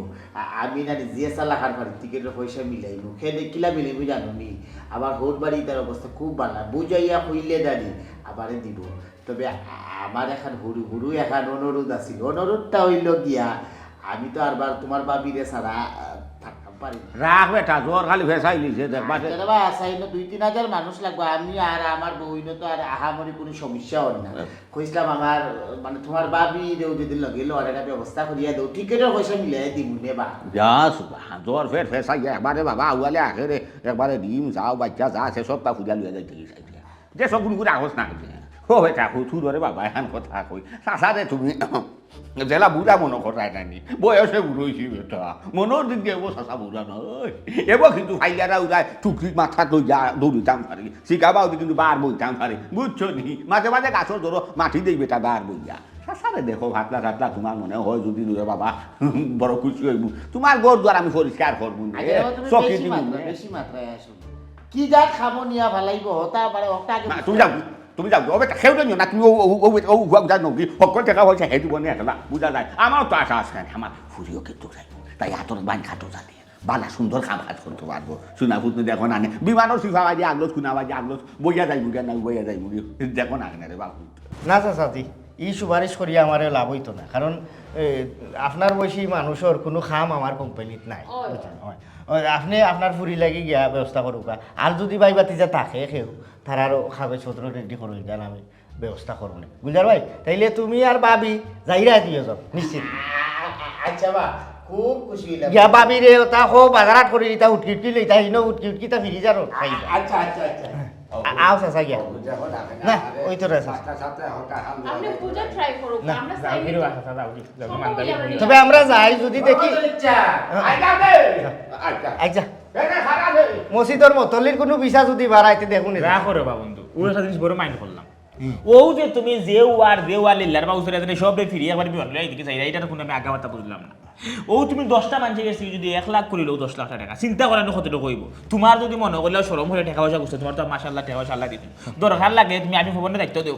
আমি না যে চালাকার পারি টিকেটের পয়সা মিলাইব খেলে কিলা মিলাইব জানো নি আবার হোট বাড়ি তার অবস্থা খুব ভালো বুঝাইয়া কইলে দাঁড়ি আবারে দিব তবে আমার এখন হুড়ু হুড়ু এখন অনুরোধ আছিল অনুরোধটা হইল গিয়া আমি তো আরবার তোমার বাবিরে ছাড়া থাকতাম পারি না রাখ বেটা জ্বর খালি ভেসাই লিছে দেখবা বাবা আসাইনো 2-3 হাজার মানুষ লাগবে আমি আর আমার বউইন তো আর আহামরি কোনো সমস্যা হল না কইছিলাম আমার মানে তোমার বাবি রেও যদি লগে লো একটা ব্যবস্থা করিয়া দেও টিকেটের পয়সা মিলাই দিব নে বা যা জ্বর ফের ফেসাই একবারে বাবা আউয়ালে আখেরে একবারে ডিম যাও বাচ্চা যা আছে সব তা খুঁজা লইয়া যাইতে যে সব গুলো করে আহস না ও বেটা হুথু ধরে বাবা এখন কথা কই সাসারে তুমি জেলা বুড়া মনে করাই নানি বয়সে বুড়োইছি বেটা মনের দিক দিয়ে চাষা বুড়া নয় এবার কিন্তু ফাইলারা উড়ায় টুকরি মাথা লই যা দৌড়িতাম পারি শিখাবাও কিন্তু বার বইতাম পারি বুঝছো নি মাঝে মাঝে গাছর ধরো মাটি দেই বেটা বার বইয়া সাসারে দেখো ভাতলা টাতলা তোমার মনে হয় যদি দুরে বাবা বড় খুশি হইব তোমার ঘর দ্বার আমি পরিষ্কার করবো চকি দিব বেশি মাত্রায় আসুন কি যা খাবো নিয়া ভালাইব তারপরে ওটা আগে তুমি যাও তুমি যাও ও বেটা খেউ না তুমি ও যা নকি সকল টাকা পয়সা হেঁটু বনে একটা বুঝা যায় আমারও তো আশা আছে আমার ফুরিও কিন্তু যাইব তাই হাতর বান খাটো জানে বালা সুন্দর খাম কাজ করতে পারবো শুনা ফুটনি দেখো না বিমানও শিখা বাজে আগলো শুনা বাজে আগলো বইয়া যাই বুঝা না বইয়া যাই বুঝি দেখো না রে বাবু না চাচাজি ই সুপারিশ করিয়া আমার লাভ হইতো না কারণ আপনার বয়সী মানুষের কোনো খাম আমার কোম্পানিত নাই আপনি আপনার ফুরি লাগি গিয়া ব্যবস্থা করুক আর যদি বাই বাতি যা থাকে কেউ তার আরও কাগজপত্র রেডি করুন যান আমি ব্যবস্থা করবো না গুলজার ভাই তাইলে তুমি আর বাবি যাইরা দিয়ে যাও নিশ্চিত আচ্ছা বা খুব খুশি হইলাম গিয়া বাবি রে তা হো বাজারাত করে দিতা উটকি লইতা হিনো উটকি তা ফিরি যারো খাইবা আচ্ছা আচ্ছা আচ্ছা আও চাচা গিয়া না ওই তো রেসা আপনি পূজা ট্রাই করো আমরা চাই তবে আমরা যাই যদি দেখি আচ্ছা মসজিদের মতলির কোনো বিষা যদি বাড়াইতে দেখুন রাখো রে বা বন্ধু ওই একটা জিনিস বড় মাইন্ড করলাম ও যে তুমি যে ওয়ার লিল্লার বা উসরে জানে সব ফিরি একবার বিমান লই দিকে চাই এটা কোনো আমি আগামাতা বুঝলাম না ও তুমি 10টা মানুষে গেছি যদি 1 লাখ করিলেও 10 লাখ টাকা চিন্তা করেন কতটা কইব তোমার যদি মনে করলেও শরম হলে টাকা পয়সা গুছতে তোমার তো মাশাআল্লাহ টাকা পয়সা আল্লাহ দিতে দরকার লাগে তুমি আমি খবর দায়িত্ব দেও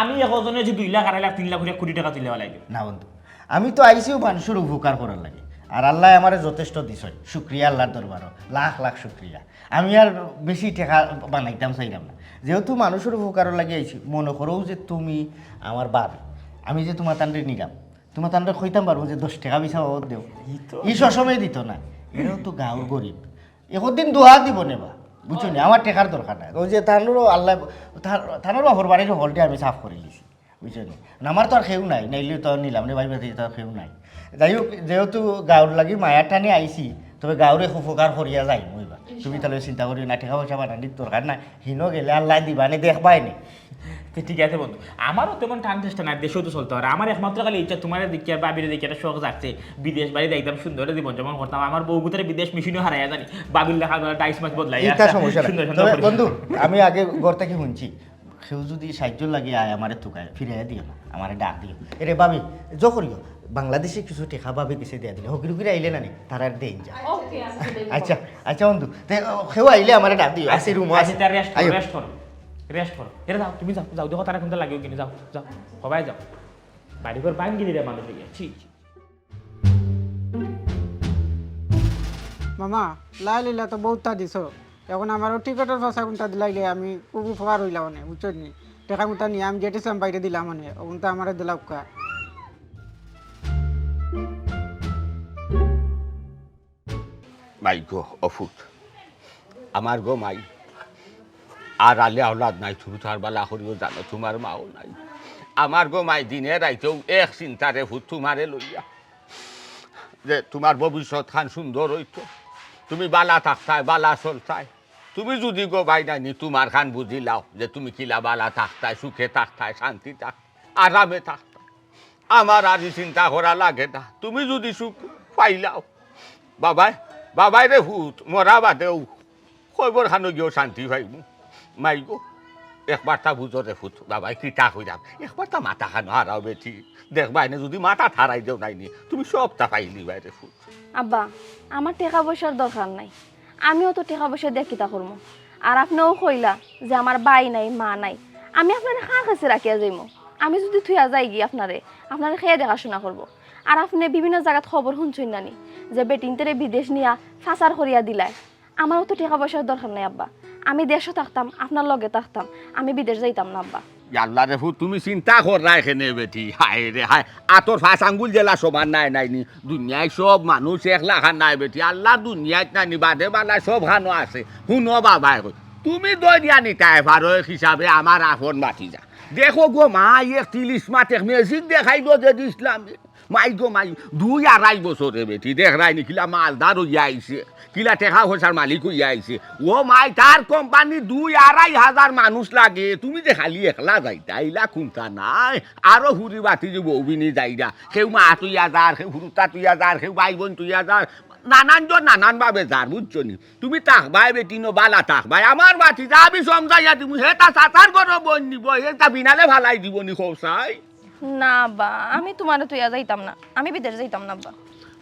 আমি একজনে যে 2 লাখ 2.5 লাখ 3 লাখ কোটি টাকা তুলে লাগে না বন্ধু আমি তো আইসিও মানুষের উপকার করার লাগে আর আল্লাহ আমারে যথেষ্ট দিছয় শুক্রিয়া আল্লাহর দরবারও লাখ লাখ শুক্রিয়া আমি আর বেশি টাকা বানাইতাম চাইলাম না যেহেতু মানুষের উপকারও লাগে আইছি মনে করো যে তুমি আমার বাপ আমি যে তোমার তান্ডে নিলাম তোমার তান্ডে কইতাম পারবো যে 10 টাকা বিছা ওর দেও ই সসময় দিত না এরাও তো গাঁওর গরিব একদিন দোয়া দিব নেবা বুঝছো নি আমার টাকার দরকার নাই ওই যে তানোরও আল্লাহ তানোরও হর বাড়ির হলটা আমি সাফ করে দিয়েছি বুঝছো নি আমার তো আর খেউ নাই নাইলে তো নিলাম রে ভাই ভাই তো আর খেউ নাই যাই হোক যেহেতু গাঁর লাগি মায়ার টানে আইছি তবে গাঁরে উপকার করিয়া যাই মইবা তুমি তাহলে চিন্তা করি না টাকা পয়সা বানানির দরকার নাই হিনো গেলে আল্লাহ দিবানে দেখবাই নি ঠিক আছে বন্ধু আমারও তেমন টান চেষ্টা নাই দেশেও তো চলতে পারে আমার একমাত্র খালি ইচ্ছা তোমার দিকে আর বাবির দিকে একটা শখ যাচ্ছে বিদেশ বাড়িতে একদম সুন্দর জীবন যেমন করতাম আমার বউ গুতারে বিদেশ মেশিনও হারাইয়া জানি বাবির লেখা টাইস মাছ বদলাই এটা সমস্যা তবে বন্ধু আমি আগে ঘর থেকে শুনছি কেউ যদি সাহায্য লাগে আয় আমারে তুকায় ফিরে দিও না আমারে ডাক দিও এরে বাবি জ করিও বাংলাদেশে কিছু টেকা ভাবে কিছু দিয়ে দিলে হকির হকির আইলে না নি তারা আর দেন যা ওকে আচ্ছা আচ্ছা বন্ধু কেউ আইলে আমার ডাক দিও আসি রুম আসি রেস্ট করো এরা যাও তুমি যাও যাও দেখো তারা কিন্তু লাগিও কিনে যাও যাও সবাই যাও বাড়ি করে বাইন গিলি রে মানুষ ঠিক মামা লাইলিলা তো বহুত তা দিছ এখন আমারও টিকেটের পয়সা কোনটা দিলাইলে আমি খুব উপকার হইলাম মানে বুঝছো নি টাকা কোনটা নিয়ে আমি যেতেছিলাম বাইরে দিলাম মানে ওনটা আমার দিলাম কা মাই গো অফুট আমার গো মাই আর আলে আওলাদ নাই, তুমি তো আর বালা করিও জানো, তোমার মাও নাই। আমার গো মাই দিনে রাইতেও এক চিন্তারে ভূত তোমারে লইয়া, যে তোমার ভবিষ্যৎ খান সুন্দর হইতো, তুমি বালা থাকতায় বালা চলতায়। তুমি যদি গো ভাই নাইনি তোমার খান বুঝিলাও যে তুমি কিলা বালা থাকতায়, সুখে থাকতায়, শান্তি থাক, আরামে থাকতায়, আমার আর চিন্তা করা লাগে না। তুমি যদি সুখ পাইলাও, বাবাই রে ভূত মরা বাদেও কইবর খানো গিয়েও শান্তি পাইব। মাই গো একবার তা বুঝো রে ভূত, বাবাই কিতা কইরাম, একবার তা মাথা খানো হারাও বেঠি, দেখবাই না যদি মাথা থারাই দেও নাইনি তুমি সবটা পাইলি বাইরে ভূত। আব্বা আমার টাকা পয়সার দরকার নাই, আমিও তো টাকা পয়সা দিয়ে কিতা করবো। আর আপনিও কইলা যে আমার বাই নাই মা নাই, আমি আপনার খাঁ কাছে রাখিয়া যাইমো। আমি যদি থুয়া যাই গিয়ে আপনারে খেয়ে দেখাশোনা করবো। আর আপনি বিভিন্ন জায়গাত খবর শুনছেন নানি যে বেটিনতেরে বিদেশ নিয়া ফাঁসার করিয়া দিলায়। আমারও তো টাকা পয়সার দরকার নাই আব্বা, আমি দেশও থাকতাম, আপনার লগে থাকতাম, আমি বিদেশ যাইতাম না আব্বা। আল্লাহ রে ভূত তুমি চিন্তা কর না এখানে বেটি, হায় রে হায়, আতর ফাঁস আঙ্গুল জেলা সমান নাই নাইনি, দুনিয়ায় সব মানুষ একলা খান নাই বেটি, আল্লাহ দুনিয়ায় নাইনি বাদে বালায় সব খানো আছে। শুনো বাবাই কই তুমি দরিয়া নিতাই পারো হিসাবে আমার আপন বাটি যা। দেখো গো মাই 31 মাস মেজিক দেখাই দো যে ইসলাম মাই গো মাই 2-2.5 বছরে বেটি দেখ রাই নি কিলা মালদার হইয়া আইছে, কিলা টেকা পয়সার মালিক হইয়া আইছে। ও মাই তার কোম্পানি 2-2.5 হাজার মানুষ লাগে, তুমি যে খালি একলা যাইতা ইলা কোনটা নাই। আরো হুরি বাতি যে বৌবিনি যাইরা, কেউ মা তুইয়া যার, কেউ হুরুতা তুইয়া যার, কেউ ভাই বোন তুইয়া যার, নানানজন নানান ভাবে যার, বুঝছো নি? তুমি তাকবাই বেটিনো বালা তাকবাই, আমার বাতি যা আমি সমঝাইয়া তুমি হেতা সাতার করো বোন নিব, হেতা বিনালে ভালাই দিব নি খোসাই। না আব্বা আমি তোমার তুইয়া যাইতাম না, আমি বিদেশ যাইতাম না আব্বা।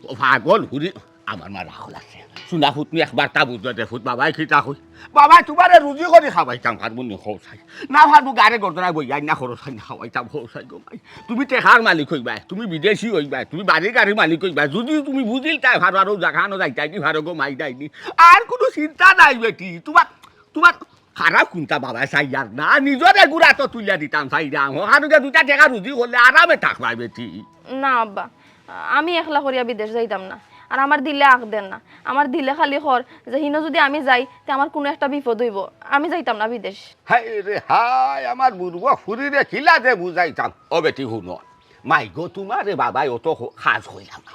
ও পাগল হুরি, আমার মা রাখল আছে শুনা ফুট নি একবার তা বুঝতে দে ফুট। বাবাই খিতা কই বাবাই তোমারে রুজি করে খাওয়াইতাম, পারবো নি খোসাই না পারবো গাড়ে গর্দনায় বইয়াই না খরচাই না খাওয়াইতাম খোসাই গো ভাই। তুমি টেকার মালিক হইবা, তুমি বিদেশি হইবা, তুমি বাড়ি গাড়ি মালিক হইবা, যদি তুমি বুঝিল তাই ভালো আরো জাগানো যাইতাই নি ভালো গো মাই যাইনি, আর কোনো চিন্তা নাই বেটি। তোমার খারাপ কোনটা বাবা চাইয়ার না, নিজরে গুড়া তো তুলিয়া দিতাম চাইরাম, ওখানে দুটা টেকা রুজি করলে আরামে থাকবাই বেটি। না আব্বা আমি একলা করিয়া বিদেশ যাইতাম না, আর আমার দিলে আখ দেন না, আমার দিলে খালি খর যে হিনো যদি আমি যাই তে আমার কোনো একটা বিপদ হইব, আমি যাইতাম না বিদেশ। হাই রে হাই, আমার বুড়ো ফুরি রে খিলা যে বুঝাইতাম। ও বেটি শুনো মাই গো, তোমার রে বাবাই অত সাজ হইলাম না,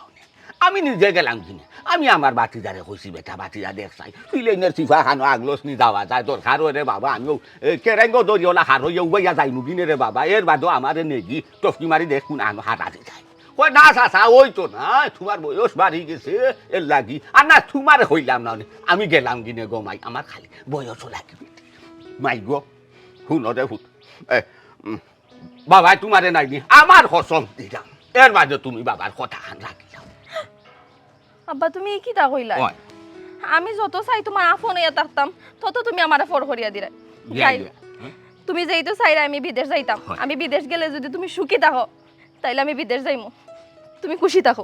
আমি নিজে গেলাম কিনে, আমি আমার বাতিদারে কইছি বেটা বাতিদা দেখ চাই প্লেনের চিফা খানো আগলস নি যাওয়া যায় দরকার রে বাবা, আমিও কেরেঙ্গ দরিওলা হার হইয়া উবাইয়া যাইনু কিনে রে বাবা, এর বাদেও আমার নেগি টফকি মারি দেখুন আনো হারাতে যায়। কই না চাচা ওই তো না, তোমার বয়স বাড়ি গেছে এর লাগি, আর না তোমার হইলাম না, আমি গেলাম কিনে গো মাই, আমার খালি বয়সও লাগবে মাই গো। শুনো রে ফুট বাবাই তোমারে নাইনি আমার কসম দিলাম, এর বাদে তুমি বাবার কথা খান রাখিলাম। আব্বা তুমি কি তা কইলা? আমি যত চাই তোমার আফন হইয়া থাকতাম তত তুমি আমার ফর করিয়া দিলা। তুমি যেহেতু চাইরা আমি বিদেশ যাইতাম, আমি বিদেশ গেলে যদি তুমি সুখী থাকো তাইলে আমি বিদেশ যাইমু, তুমি খুশি থাকো।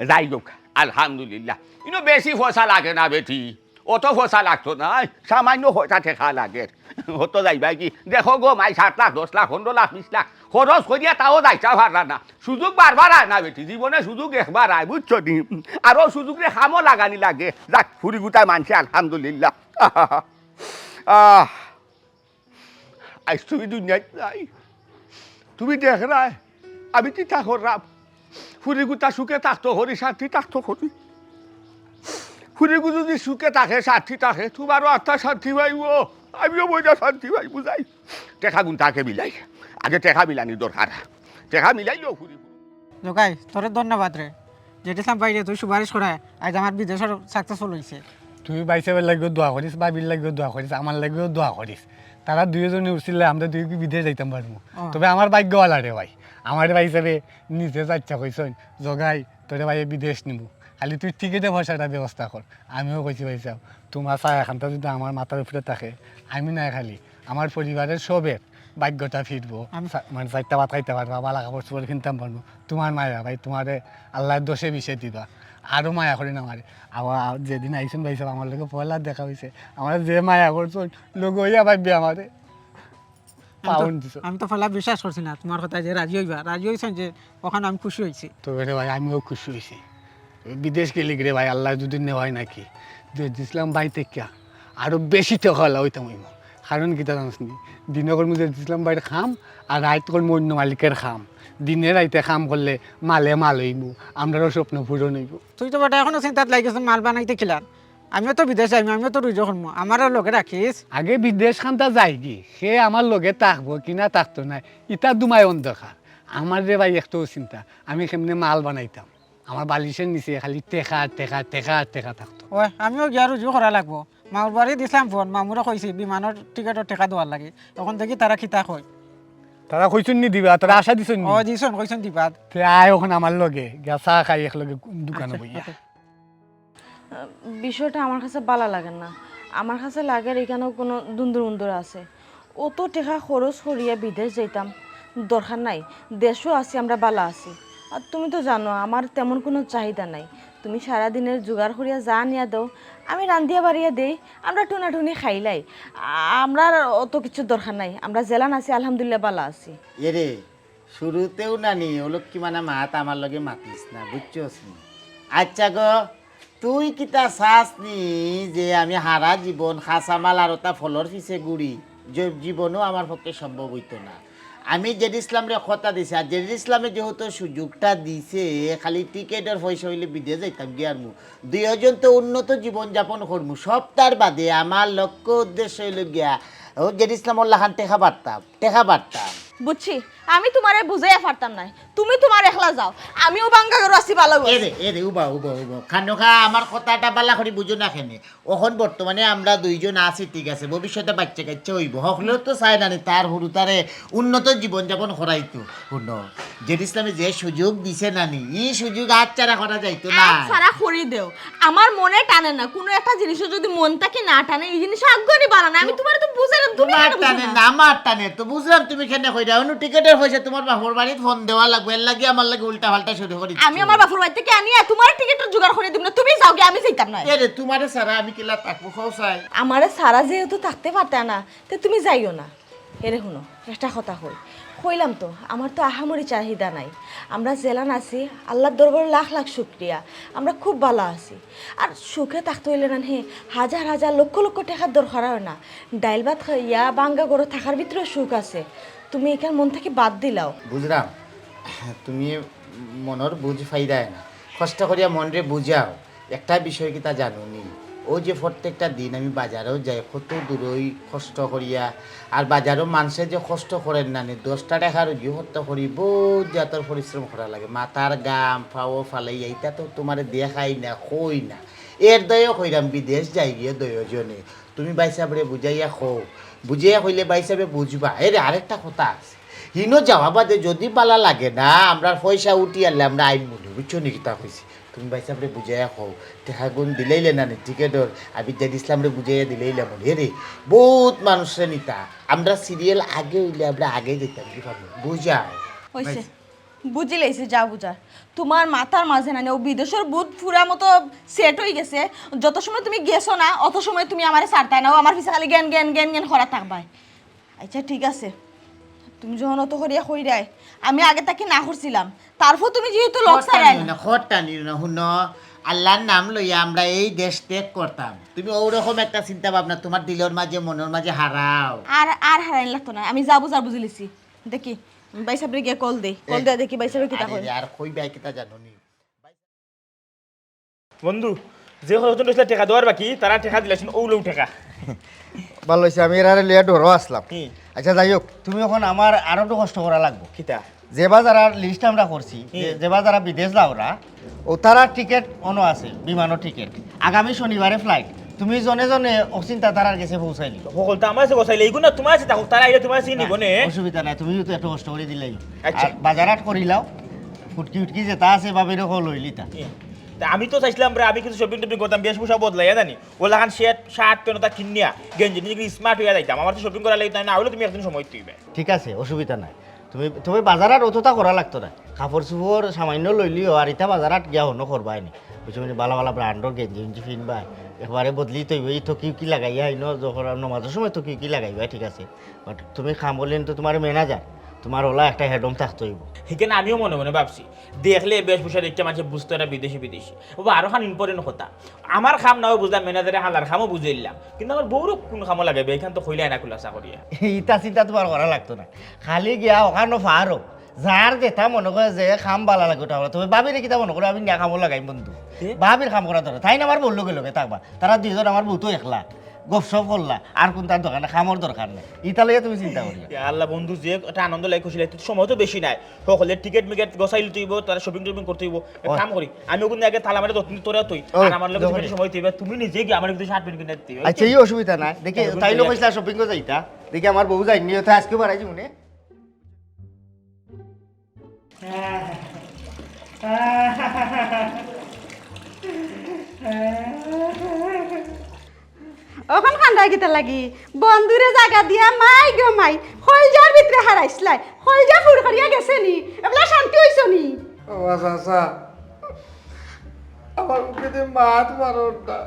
যাই হোক আলহামদুলিল্লাহ, ইনো বেশি পয়সা লাগে না বেটি, অত পয়সা লাগতো না, সামান্য পয়সা ঠেকা লাগে, অত যাইবা কি দেখো গো মাই 7 লাখ 10 লাখ 15 লাখ 20 লাখ খরচ করিয়া তাও যাইতা পারলা না। সুযোগ বারবার আয় না বেটি, জীবনে সুযোগ একবার আয়, বুঝছো নি? আরো সুযোগ রে খামো লাগানি লাগে। যাক ফুরি গুটায় মানছে আলহামদুলিল্লাহ। আজ তুমি দুনিয়ায় যাই, তুমি দেখ রায় আমি কি তা করলাম, ফুরি গুটা সুখে থাকতো হরি, শান্তি থাকতো হরি, ফুরিগু যদি সুখে থাকে শান্তি থাকে তোমারও আত্মা শান্তি পাইব, আমিও বইটা শান্তি পাই বুঝাই। টেকা গুণটাকে মিলাই, আগে টেকা মিলানি দরকার, টেকা মিলাইলেও ফুরিব। জগাই তোরে ধন্যবাদ রে, যেটিসাম বাইরে তুই সুপারিশ করায় আজ আমার বিদেশের সাকসেসফুল হয়েছে। তুই বাইসাবের লাগেও দোয়া করিস, বাবির লাগেও দোয়া করিস, আমার লাগেও দোয়া করিস, তারা দুইজনে উঠছিলে আমরা দুই বিদেশ যাইতাম পারবো। তবে আমার ভাগ্যওয়ালা রে ভাই, আমার ভাই হিসাবে নিজে যাচ্ছা কইসন জগাই তোরে ভাই বিদেশ নিব, খালি তুই টিকিটে পয়সাটা ব্যবস্থা কর। আমিও কইছি ভাই সাহেব তোমার চা এখানটা যদি আমার মাথার উপরে থাকে, আমি নাই খালি আমার পরিবারের সবের ভাগ্যটা ফিরবো, মানে 4টা ভাত খাইতে পারবো, বালা কাপড় চোপড় কিনতাম পারবো। তোমার মায়া ভাই তোমারে আল্লাহর দোষে বিষে দিবা, আরও মায়া করি না আমার। আবার যেদিন আইসুন ভাই সাহেব আমার লোকে পয়লা দেখা হয়েছে, আমার যে মায়া করছুন লোক হইয়া ভাববে আমারে। আমি তো ফলা বিশ্বাস করছি না তোমার কথা যে রাজি হইবা, রাজি হয়েছেন যে ওখানে আমি খুশি হয়েছি। তো রে ভাই আমিও খুশি হয়েছি, বিদেশ গেলি রে ভাই আল্লাহ যদি নেওয়াই নাকি দিয়েছিলাম বাড়িতে কিয়া আরও বেশি টাকা হলা হইতাম হইম কারণ কিতা জানিস নি দিনে কর্ম দিয়েছিলাম বাড়িতে খাম আর রাত কর্ম অন্য মালিকের খাম দিনে রাইতে কাম করলে মালে মাল হইব আমরাও স্বপ্ন পূরণ হইব। তুই তো বেটা এখনো চিন্তাত লাগিস মাল বানাইতে খিলার আমিও তো বিদেশ যাইম আমিও তো রুজো করবো আমারও লগে রাখিস। আগে বিদেশ খানটা যাই কি সে আমার লগে থাকবো কিনা থাকতো না ইটা দুমাই অন্ধকার আমার যে ভাই একটু চিন্তা আমি কেমনে মাল বানাইতাম আমার বালিশের নিচে খালি টেকা টেকা টেকা টেকা থাকতো। ওই আমিও গিয়া রুজু করা লাগবো মামুর বাড়ি দিছিলাম ফোন মামুরা কইছি বিমানের টিকেটের টাকা দেওয়ার লাগে তখন দেখি তারা খিতা কয় তারা কইছেন নি দিবা তারা আশা দিছেন নি ও দিছন কইছেন দিবাদ তে আয় ওখানে আমার লগে গিয়া চা খাই একলগে দোকানে বইয়া। বিষয়টা আমার কাছে ভালো লাগে না আমার কাছে লাগে এখানেও কোনো দুন্দুর উন্দুর আছে অত টাকা খরচ করিয়া বিদেশ যাইতাম দরকার নাই দেশও আছি আমরা ভালো আছি আর তুমি তো জানো আমার তেমন কোনো চাহিদা নাই তুমি সারাদিনের জোগাড় করিয়া যা নিয়া দাও আমি রান্ধিয়া বাড়িয়া দেই আমরা টুনাটুনি খাইলাই আমরা আর অত কিছু দরকার নাই আমরা জেলান আছি আলহামদুলিল্লাহ ভালো আছি। এরে শুরুতেও নানি ওলোক কি মানে মাত আমার লগে মাতিস না বুঝছস নি। আচ্ছা গো তুই কিতা চাস নি যে আমি হারা জীবন খাসামাল আর তা ফলর পিছে ঘুরি যে জীবনও আমার পক্ষে সম্ভব হইতো না। আমি জেড ইসলামরে কথা দিছি আর জেড ইসলামে যেহেতু সুযোগটা দিছে খালি টিকেটের পয়সা হইলে বিদেশ যাইতাম গিয়ার মু দুইজন তো উন্নত জীবনযাপন করমু সব তার বাদে আমার লক্ষ্য উদ্দেশ্য হইল গিয়া ও জেড ইসলাম লাখান টেকা বাড়তাম বুঝছি আমি তোমারে বুঝাইয়া পারতাম না তুমি তোমার একলা যাও আমিও বাঙ্গা করো আছি ভালো এরে উবা খানোখা আমার কথাটা বালা করে বুঝো না খেনে এখন বর্তমানে আমরা দুইজন আছি ঠিক আছে ভবিষ্যতে বাচ্চা কাচ্চা হইব হকলেও তো চাই না তার হরু তারে উন্নত জীবনযাপন করাইতো শুন জেড ইসলামে যে সুযোগ দিছে নানি এই সুযোগ হাতছাড়া করা যাইতো না। সারা খড়ি দেও আমার মনে টানে না কোনো একটা জিনিস যদি মনটাকে না টানে এই জিনিস আগ্রহী বানা না আমি তোমার তো বুঝালাম তুমি তোমার টানে না আমার টানে তো বুঝলাম তুমি কেন কইরা অনু টিকেটের পয়সা তোমার বাপর বাড়িতে ফোন দেওয়া লাগবে এর লাগি আমার লাগে উল্টা পাল্টা শুরু করি আমি আমার বাপর বাড়ি থেকে আনি তোমার টিকেটের জোগাড় করে দিব না তুমি যাও গে আমি যাইতাম না। এরে তোমারে সারা আমি কিলা তাকবো খাওসাই আমারে সারা যেহেতু থাকতে পারতা না তে তুমি যাইও না। এরে শুনো একটা কথা কইলাম তো আমার তো আহামরি চাহিদা নাই আমরা জেলান আছি আল্লাহর দরবারে লাখ লাখ শুকরিয়া আমরা খুব ভালো আছি আর সুখে থাকতে হইলে না হে হাজার হাজার লক্ষ লক্ষ টাকার দরকার হয় না ডাইল ভাত খাইয়া বাঙ্গা করে থাকার ভিতরে সুখ আছে তুমি এখান মন থেকে বাদ দিলাও। বুঝলাম তুমি মনের বুঝ ফাইদায় না কষ্ট করিয়া মনরে বুঝাও একটা বিষয় কি তা জানো নি ও যে প্রত্যেকটা দিন আমি বাজারেও যাই কত দূরই কষ্ট করিয়া আর বাজারও মানুষে যে কষ্ট করেন না 10টা টাকার যে হত্যা করি বহুত জাতর পরিশ্রম করা লাগে মাথার গাম ফাও ফালাই এইটা তো তোমার দেখাই না কই না এর দয়ও কইরাম বিদেশ যাই গিয়ে দয়জনে তুমি বাইসাবরে বুঝাইয়া বুঝিয়া কইলে বাইসাবে বুঝবা এর আরেকটা কথা আছে হিনো যাওয়া বাদে যদি পালা লাগে না আমরা পয়সা উঠি আনলে আমরা আইন মনে বুঝছো নাকি তা কইছি তুমি বাইসাবরে বুঝাইয়া টেকা গুণ দিলেইলে না টিকেটর আমি জেড ইসলামরে বুঝাইয়া দিলেইলে মনে রে বহুত মানুষের নিতা আমরা সিরিয়াল আগে হইলে আমরা আগে যেতাম কি ভাবো বুঝাও হইছে বুঝি লাইছে যা বুঝার তোমার মাথার মাঝে না ও বিদেশের বুধ ফুরা মতো সেট হয়ে গেছে যত সময় তুমি গেছো না অত সময় তুমি আমারে ছাড়তাই না ও আমার পিছে খালি জ্ঞান জ্ঞান জ্ঞান জ্ঞান করা থাকবাই। আচ্ছা ঠিক আছে তুমি যখন অত করিয়া কইরাই আমি আগে তাকে না করছিলাম তারপর তুমি যেহেতু লোক ছাড়াই না খরটা নিও না শুন আল্লাহর নাম লইয়া আমরা এই দেশ ত্যাগ করতাম তুমি ওরকম একটা চিন্তা ভাবনা তোমার দিলের মাঝে মনের মাঝে হারাও আর আর হারাইন লাগতো না আমি যা বুঝার বুঝে লিছি দেখি ভাই সাহেব গিয়ে কল দেই দেখি ভাই সাহেব কিতা কই আর কই ভাই কিতা জানো নি বন্ধু যে কতজন আসলে টাকা দেওয়ার বাকি তারা টাকা দিলেছেন ওগুলো টাকা ভালো হয়েছে আমি এর লিয়া ডরও আসলাম। আচ্ছা যাই হোক তুমি এখন আমার আরো একটু কষ্ট করা লাগবো কিতা যেবা যারা লিস্ট আমরা করছি যেবা যারা বিদেশ যাওরা ও তারা টিকিট অনো আছে বিমানের টিকিট আগামী শনিবারে ফ্লাইট তুমি জনে জনে অচিন্তা তারার কাছে পৌঁছাইলি সকল তো আমার কাছে বসাইলে এইগুলো তোমার আছে তাহলে তারা আইলে তোমার কাছে নিব না অসুবিধা নাই তুমি তো একটু কষ্ট করে দিলাই আচ্ছা। আর বাজারাট করিলাও ফুটকি উটকি যেটা আছে বা বেরো লইলিতা তা আমি তো চাইছিলাম আমি কিছু শপিং টপিং করতাম বেশভূষা বদলাই জানি ওলাখান শার্ট পেনটা কিনিয়া গেঞ্জি নিজে স্মার্ট হয়ে যাইতাম আমার তো শপিং করা লাগতো না হলে তুমি একদিন সময় দিবে ঠিক আছে অসুবিধা নাই তুমি বাজারাট অতটা করা লাগতো না কাপড় চোপড় সামান্য লইলিও আর এটা বাজারাট গিয়া হনো করবাই নি বুঝছো মানে ভালো ভালো ব্র্যান্ডর গেঞ্জি গেঞ্জি ফিনবাই একবারে বদলি তৈব এই তো কি লাগাইয়া আইন যখন নমাজের সময় তো কি লাগাইবা ঠিক আছে বাট তুমি খাম বললেন তো তোমার ম্যানেজার তোমার ওলা একটা হেডম থাকতে হইব। সেখানে আমিও মনে মনে ভাবছি দেখলে বেশভূষা দেখতে মানুষ বুঝতে এটা বিদেশি বিদেশি বাবা আরো খান ইম্পর্টেন্ট কথা আমার খাম নাও বুঝলাম ম্যানেজারে হালার খামও বুঝাইলাম কিন্তু আমার বউরও কোন খামো লাগে এখান তো হইলে না খুলাসা করিয়া ইটা চিন্তা তোমার করা লাগতো না, খালি গিয়া ওখানো ফারো যার যেটা মনে করে যে খাম বালা লাগে ওটা বলে, তবে বাবিরে কিতা মনে করে আমি নিয়া খামো লাগাই বন্ধু, বাবির খাম করা ধরে তাই না আমার বললো গেলো থাকবা, তারা দুইজন আমার বউতো একলা গপসপ করলা আর কোন তার দোকানে খামর দরকার নেই, ইটা লইয়া তুমি চিন্তা করি। আল্লাহ বন্ধু যে একটা আনন্দ লাগে খুশি লাগে সময় তো বেশি নাই সকলে টিকিট মিকেট গসাইল তুইব তারা শপিং টপিং করতে হইব কাম করি আমি ওখানে আগে তালা মারে দত্ত তোরা তুই আর আমার লগে তুমি সময় তুইবা তুমি নিজে কি আমার কিছু শার্ট প্যান্ট কিনে দিতে আচ্ছা এই অসুবিধা নাই, দেখি তাইলো কইলা শপিং করে যাইতা, দেখি আমার বউ যাইনি তো আজকে বাড়াইছি মনে ওখান খান্দাই গিতে লাগি বন্ধুরে জায়গা দিয়া মাই গো মাই হলজার ভিতরে হারাইছলাই হলজা ফুর করিয়া গেছে নি এবলা শান্তি হইছ নি ও চাচা আমার মুখে মাত মারণ না,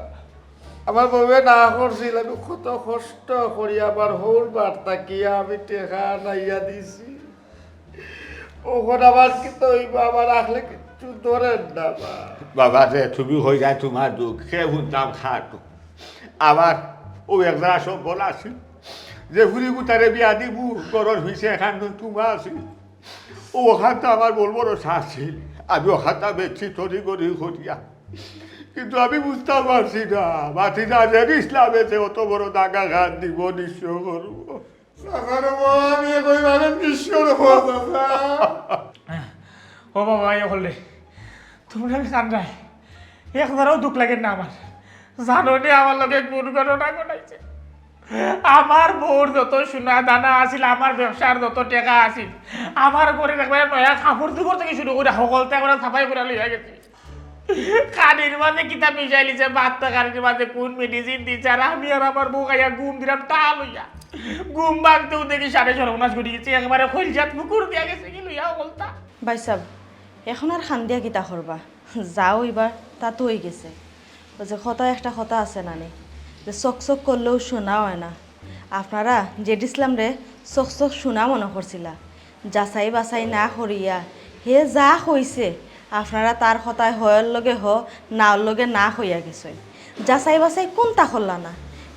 আমার বউয়ে না করছিল, আমি কত কষ্ট করি আমার হোর বার্তা কিয়া আমি টেকা নাইয়া দিছি, ওখানে আবার কিন্তু আমার রাখলে কিচ্ছু ধরেন না। বাবা রে তুমি হয়ে যায় তোমার দুঃখ সে শুনতাম খাটো আবার ও একজা সব বলা আছে যে ফুরি গুতারে বিয়া দিব গরর হয়েছে এখান তোমার আছে ও ওখানটা আমার বলবো ছিল আমি ওখানটা বেশি তরি করি করিয়া কিন্তু আমি বুঝতে পারছি না মাটি না যে ইসলামে যে অত বড় দাগা ঘাট দিব নিঃস্ব করবো আমি কইভাবে নিশ্চয় ও বাবা ইয়ে হলে তোমরা আমি জান নাই একবারও দুঃখ লাগে না আমার জানো নি আমার লগে কোন ঘটনা ঘটাইছে আমার বউর যত সোনা দানা আছিল আমার ব্যবসার যত টাকা আছিল আমার ঘরে একবার নয়া কাপড় দুপুর থেকে শুরু করে সকলতে একবার ছাপাই করে লইয়া গেছি কানির মাঝে কিতাব মিশাই লিছে বাচ্চা কানির মাঝে কোন মেডিসিন দিচ্ছে আর আমি আর আমার বউ খাইয়া ঘুম দিলাম তা লইয়া ঘুম ভাঙতেও দেখি সাড়ে সর্বনাশ ঘটে গেছি একবারে খৈলজাত পুকুর দিয়া গেছে কি লইয়া বলতা ভাই সাহেব এখন আর খান্দিয়া গীতা করবা যাও এবার তা তো হয়ে গেছে, ওই যে কথা একটা কথা আছে নানি যে চক চক করলেও শোনা হয় না, আপনারা জেড ইসলাম রে চক চক শোনা মনে করছিলা, যাচাই বাছাই না করিয়া হে যা হইছে আপনারা তার কথায় হয়ের লগে নাওর লগে না হইয়া গেছে, যাচাই বাছাই কোনটা করলা না,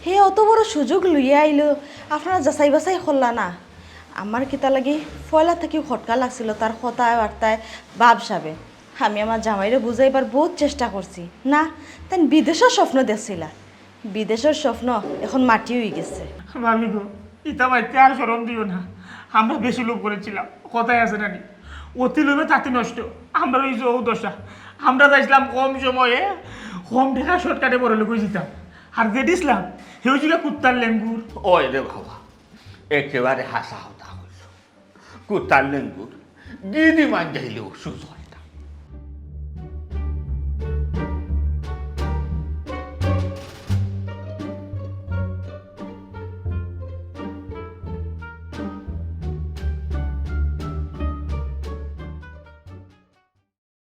হে অত বড় সুযোগ লইয়া আইলো আপনারা যাচাই বাছাই করলা না। আমার কিতা লাগি ফয়লা থেকেও খটকা লাগছিল তার কথায় বার্তায় ভাবসাবে, আমি আমার জামাইরে বুঝাইবার বহুত চেষ্টা করছি না, তাই বিদেশের স্বপ্ন দেখছিলা, বিদেশের স্বপ্ন এখন মাটি হয়ে গেছে। মামি গো ইতা মাইতে আর সরম দিও না, আমরা বেশি লোভ করেছিলাম কথাই আছে নানি অতি লোভে তাতে নষ্ট, আমরা ওই যে দশা আমরা যাইছিলাম কম সময়ে কম টাকা শর্টকাটে বড় লোক যেতাম আর যে দিছিলাম সেও ছিল কুত্তার লেঙ্গুর। ওই রে বাবা একেবারে হাসা হতা হইল কুত্তার লেঙ্গুর দিদি মান যাইলেও সুযোগ